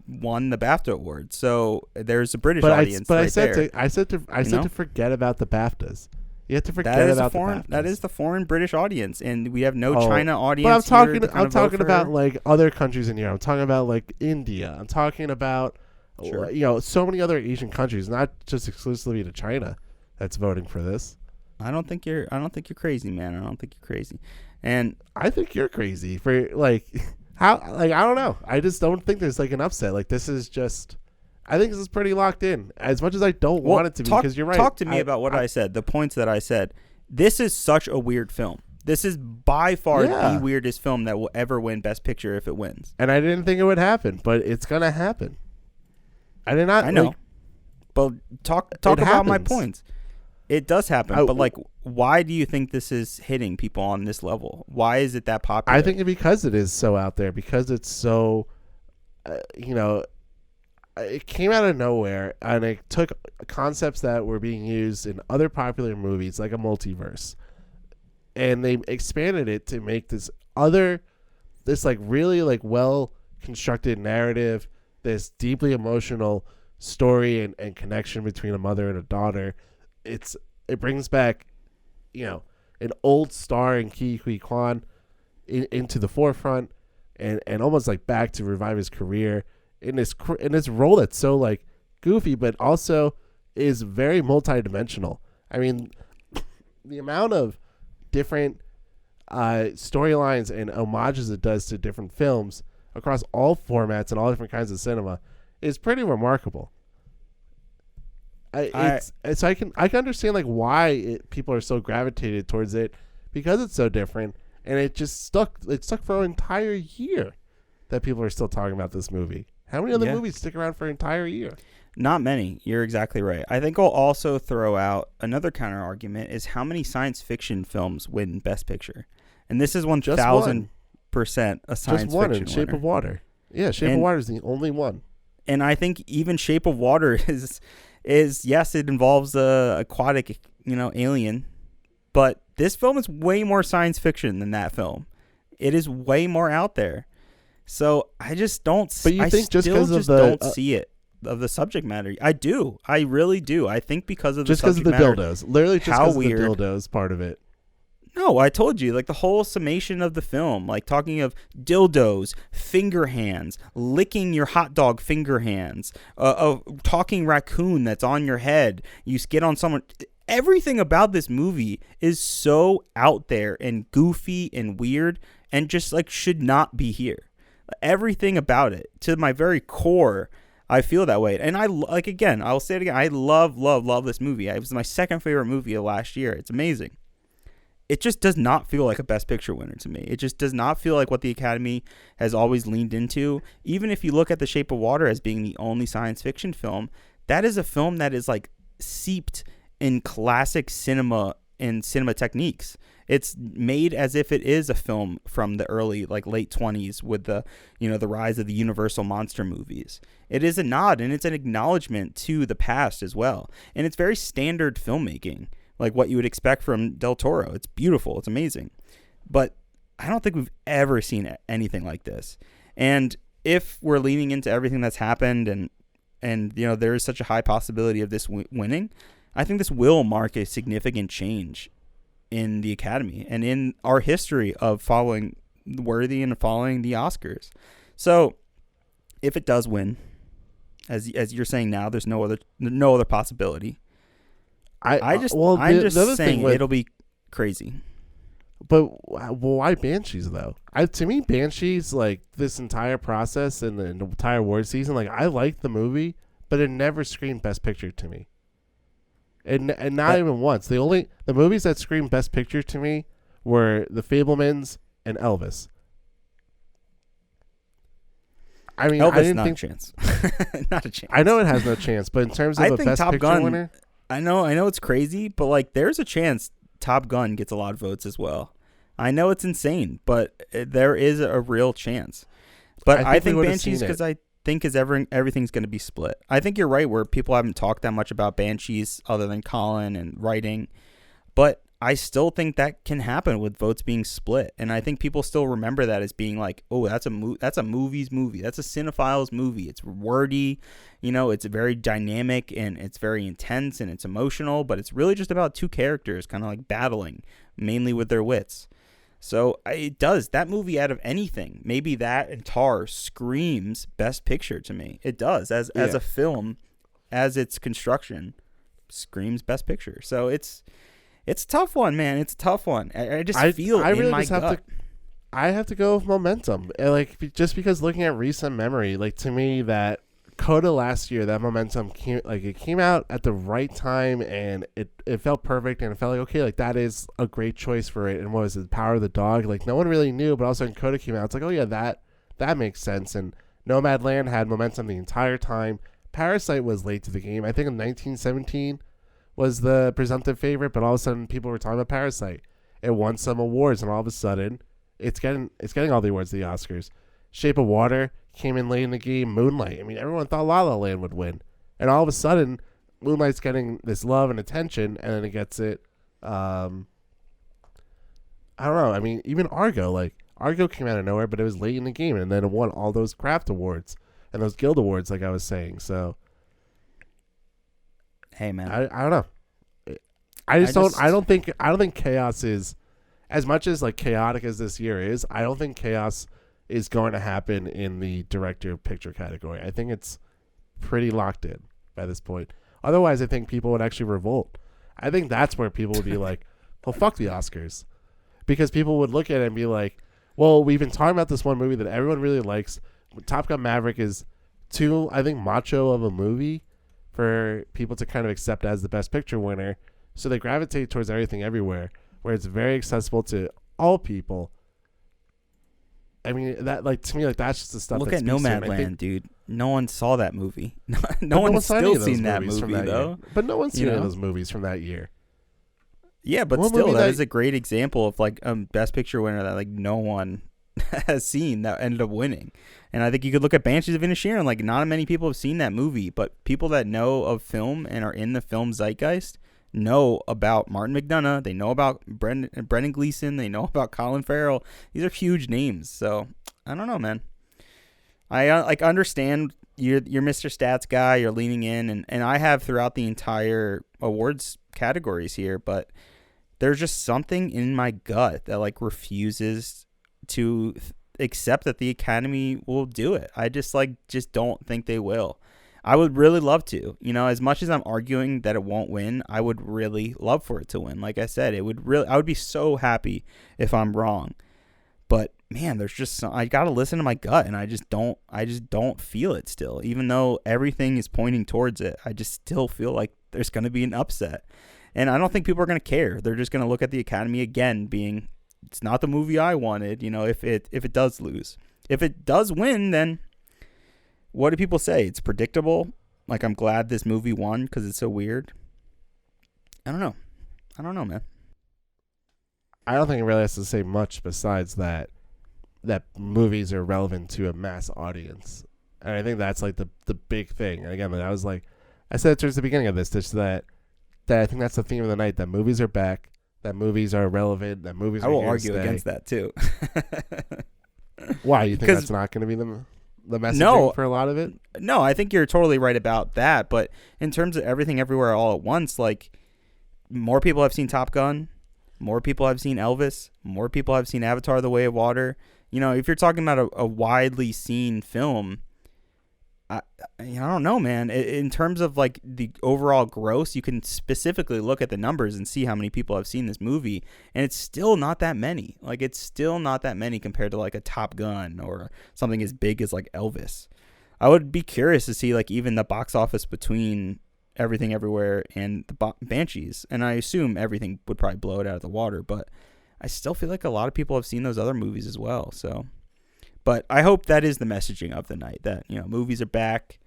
C: won the BAFTA award. So there's a British audience.
B: I said to forget about the BAFTAs. You have to forget about the BAFTAs.
C: That is the foreign Britich audience, and we have no China audience.
B: But I'm talking about like other countries in Europe. I'm talking about like India. I'm talking about so many other Asian countries, not just exclusively to China, that's voting for this.
C: I don't think you're crazy, man. I don't think you're crazy. And
B: I think you're crazy for how I don't know. I just don't think there's an upset. This is just I think this is pretty locked in. As much as I don't want it to be, because you're right.
C: Talk to me about what I said, the points that I said. This is such a weird film. This is by far the weirdest film that will ever win Best Picture if it wins.
B: And I didn't think it would happen, but it's gonna happen. I did not.
C: I know. But talk about my points. It does happen, but why do you think this is hitting people on this level? Why is it that popular?
B: I think because it is so out there, because it's so, it came out of nowhere, and it took concepts that were being used in other popular movies, like a multiverse, and they expanded it to make this really well constructed narrative, this deeply emotional story and connection between a mother and a daughter. It brings back, an old star in Ke Huy Quan into the forefront, and almost back to revive his career in this role that's so goofy, but also is very multidimensional. I mean, the amount of different storylines and homages it does to different films across all formats and all different kinds of cinema is pretty remarkable. I can understand like why people are so gravitated towards it, because it's so different, and it stuck for an entire year that people are still talking about this movie. How many other movies stick around for an entire year?
C: Not many. You're exactly right. I think I'll also throw out another counter argument is how many science fiction films win Best Picture, and this is 1,000% a science
B: just one
C: fiction
B: in Shape
C: winner.
B: of Water. Yeah, Shape of Water is the only one.
C: And I think even Shape of Water is yes, it involves a aquatic, alien, but this film is way more science fiction than that film. It is way more out there. So I just don't.
B: But you think just because of
C: don't see it of the subject matter? I do. I really do. I think because of the subject matter.
B: Just because of the dildos, literally just because of the dildos part of it.
C: No, I told you, like the whole summation of the film, like talking of dildos, finger hands, licking your hot dog finger hands, a talking raccoon that's on your head. You get on someone. Everything about this movie is so out there and goofy and weird and just like should not be here. Everything about it, to my very core, I feel that way. And I'll say it again. I love this movie. It was my second favorite movie of last year. It's amazing. It just does not feel like a Best Picture winner to me. It just does not feel like what the Academy has always leaned into. Even if you look at The Shape of Water as being the only science fiction film, that is a film that is like seeped in classic cinema and cinema techniques. It's made as if it is a film from the early, like late 20s with the rise of the Universal monster movies. It is a nod and it's an acknowledgement to the past as well. And it's very standard filmmaking, like what you would expect from Del Toro. It's beautiful. It's amazing. But I don't think we've ever seen anything like this. And if we're leaning into everything that's happened and there is such a high possibility of this winning, I think this will mark a significant change in the Academy and in our history of following Worthy and following the Oscars. So if it does win, as you're saying now, there's no other possibility. I'm just saying it'll be crazy.
B: But why Banshees though? To me, Banshees, like this entire process and the entire award season, like I liked the movie, but it never screamed Best Picture to me. And not even once. The movies that screamed Best Picture to me were The Fabelmans and Elvis. I mean,
C: Elvis,
B: I didn't
C: not
B: think
C: a chance. Not a chance.
B: I know it has no chance, but in terms of a Best
C: Top
B: Picture
C: Gun,
B: winner,
C: I know it's crazy, but like there's a chance Top Gun gets a lot of votes as well. I know it's insane, but there is a real chance. But I think Banshees, because I think everything's going to be split. I think you're right where people haven't talked that much about Banshees other than Colin and writing, but I still think that can happen with votes being split, and I think people still remember that as being like, oh, that's a movie's movie, that's a cinephile's movie. It's wordy, it's very dynamic and it's very intense and it's emotional, but it's really just about two characters kind of like battling, mainly with their wits. So it does. That movie, out of anything, maybe that and Tar screams Best Picture to me. It does. As a film, as its construction, screams Best Picture. So it's a tough one, man. It's a tough one. I just feel I really in my gut.
B: I have to go with momentum. Like, just because looking at recent memory, like to me that Coda last year, that momentum came out at the right time, and it felt perfect, and it felt like, okay, like that is a great choice for it. And what was it, Power of the Dog? Like no one really knew, but all of a sudden Coda came out. It's like, oh yeah, that makes sense. And Nomadland had momentum the entire time. Parasite was late to the game. I think in 1917 was the presumptive favorite, but all of a sudden people were talking about Parasite. It won some awards, and all of a sudden it's getting all the awards at the Oscars. Shape of Water came in late in the game. Moonlight. I mean, everyone thought La La Land would win. And all of a sudden, Moonlight's getting this love and attention, and then it gets it. I don't know. I mean, even Argo came out of nowhere, but it was late in the game, and then it won all those craft awards and those guild awards, like I was saying. So,
C: hey, man.
B: I don't know. I don't think chaos is, as much as like chaotic as this year is, I don't think chaos is going to happen in the director of picture category. I think it's pretty locked in by this point. Otherwise, I think people would actually revolt. I think that's where people would be like, well, fuck the Oscars. Because people would look at it and be like, well, we've been talking about this one movie that everyone really likes. Top Gun Maverick is too, I think, macho of a movie for people to kind of accept as the Best Picture winner. So they gravitate towards Everything Everywhere, where it's very accessible to all people. I mean, that, like, to me, like, that's just the stuff.
C: Look
B: that
C: at
B: speaks to it.
C: Nomadland, dude. No one saw that movie. no
B: no
C: one's
B: saw any
C: still
B: of those
C: seen that
B: movies from
C: movie, though.
B: year. But no one's seen
C: You
B: any of
C: know?
B: those movies from that year.
C: Yeah, but
B: One
C: still,
B: movie
C: that
B: that-
C: is a great example of like Best Picture winner that like no one has seen that ended up winning. And I think you could look at Banshees of Inisherin. Like, not many people have seen that movie, but people that know of film and are in the film zeitgeist know about Martin McDonagh. They know about Brendan Gleeson. They know about Colin Farrell. These are huge names. So I don't know, man. I like understand you're Mr. Stats guy. You're leaning in, and I have throughout the entire awards categories here, but there's just something in my gut that like refuses to accept that the Academy will do it. I just don't think they will. I would really love to, as much as I'm arguing that it won't win, I would really love for it to win. Like I said, I would be so happy if I'm wrong. But man, there's just I got to listen to my gut, and I just don't feel it still. Even though everything is pointing towards it, I just still feel like there's going to be an upset. And I don't think people are going to care. They're just going to look at the Academy again being, it's not the movie I wanted, if it does lose. If it does win, then what do people say? It's predictable. Like, I'm glad this movie won because it's so weird. I don't know, man.
B: I don't think it really has to say much besides that movies are relevant to a mass audience. And I think that's like the big thing. And again, I said it towards the beginning of this, just that I think that's the theme of the night, that movies are back, that movies are relevant, that movies are
C: I will
B: here to
C: argue
B: stay.
C: against that too.
B: Why? You think that's not going to be the messaging for a lot of it?
C: No, I think you're totally right about that. But in terms of Everything Everywhere All at Once, like, more people have seen Top Gun, more people have seen Elvis, more people have seen Avatar: The Way of Water. If you're talking about a widely seen film, I don't know, man. In terms of like the overall gross, you can specifically look at the numbers and see how many people have seen this movie, and it's still not that many. Like, it's still not that many compared to like a Top Gun or something as big as like Elvis. I would be curious to see like even the box office between Everything Everywhere and the Banshees, and I assume Everything would probably blow it out of the water, but I still feel like a lot of people have seen those other movies as well. So, but I hope that is the messaging of the night, that movies are back,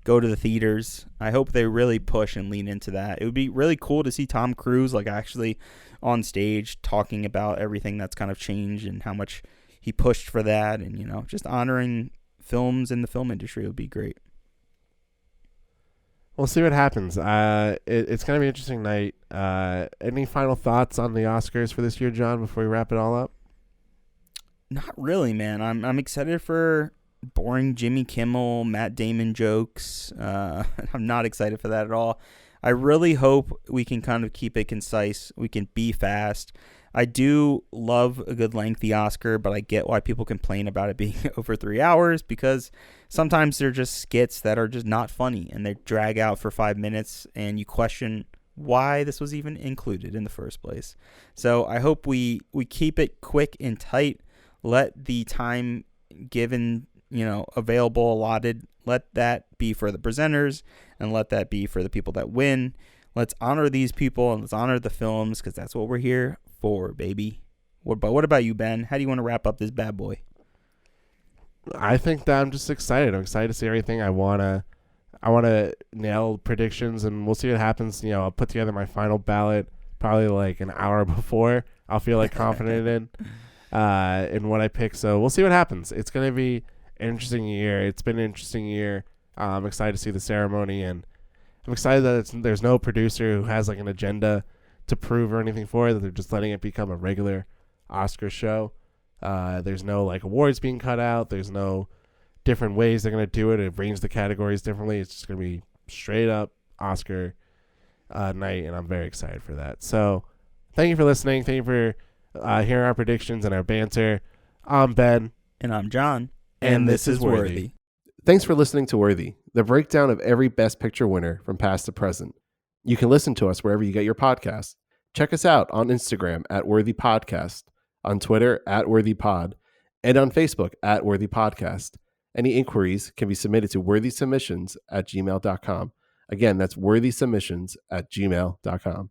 C: go to the theaters. I hope they really push and lean into that. It would be really cool to see Tom Cruise like actually on stage talking about everything that's kind of changed and how much he pushed for that, and just honoring films in the film industry would be great.
B: We'll see what happens. It's going to be an interesting night. Any final thoughts on the Oscars for this year, John, before we wrap it all up?
C: Not really, man. I'm excited for boring Jimmy Kimmel, Matt Damon jokes. I'm not excited for that at all. I really hope we can kind of keep it concise. We can be fast. I do love a good lengthy Oscar, but I get why people complain about it being over 3 hours, because sometimes they're just skits that are just not funny and they drag out for 5 minutes and you question why this was even included in the first place. So I hope we keep it quick and tight. Let the time given, available, allotted, let that be for the presenters and let that be for the people that win. Let's honor these people and let's honor the films, because that's what we're here for, baby. What about you, Ben? How do you want to wrap up this bad boy?
B: I think that I'm just excited. I'm excited to see everything. I wanna nail predictions, and we'll see what happens. I'll put together my final ballot probably like an hour before. I'll feel like confident in what I pick. So we'll see what happens. It's gonna be an interesting year. It's been an interesting year. I'm excited to see the ceremony, and I'm excited that there's no producer who has like an agenda to prove or anything for it, that they're just letting it become a regular Oscar show. There's no like awards being cut out. There's no different ways they're going to do it. Arrange the categories differently. It's just going to be straight up Oscar night, and I'm very excited for that. So thank you for listening. Thank you for hearing our predictions and our banter. I'm Ben.
C: And I'm John.
B: And this is Worthy.
D: Thanks for listening to Worthy, the breakdown of every Best Picture winner from past to present. You can listen to us wherever you get your podcasts. Check us out on Instagram at Worthy Podcast, on Twitter at Worthy Pod, and on Facebook at Worthy Podcast. Any inquiries can be submitted to worthysubmissions@gmail.com. Again, that's worthysubmissions@gmail.com.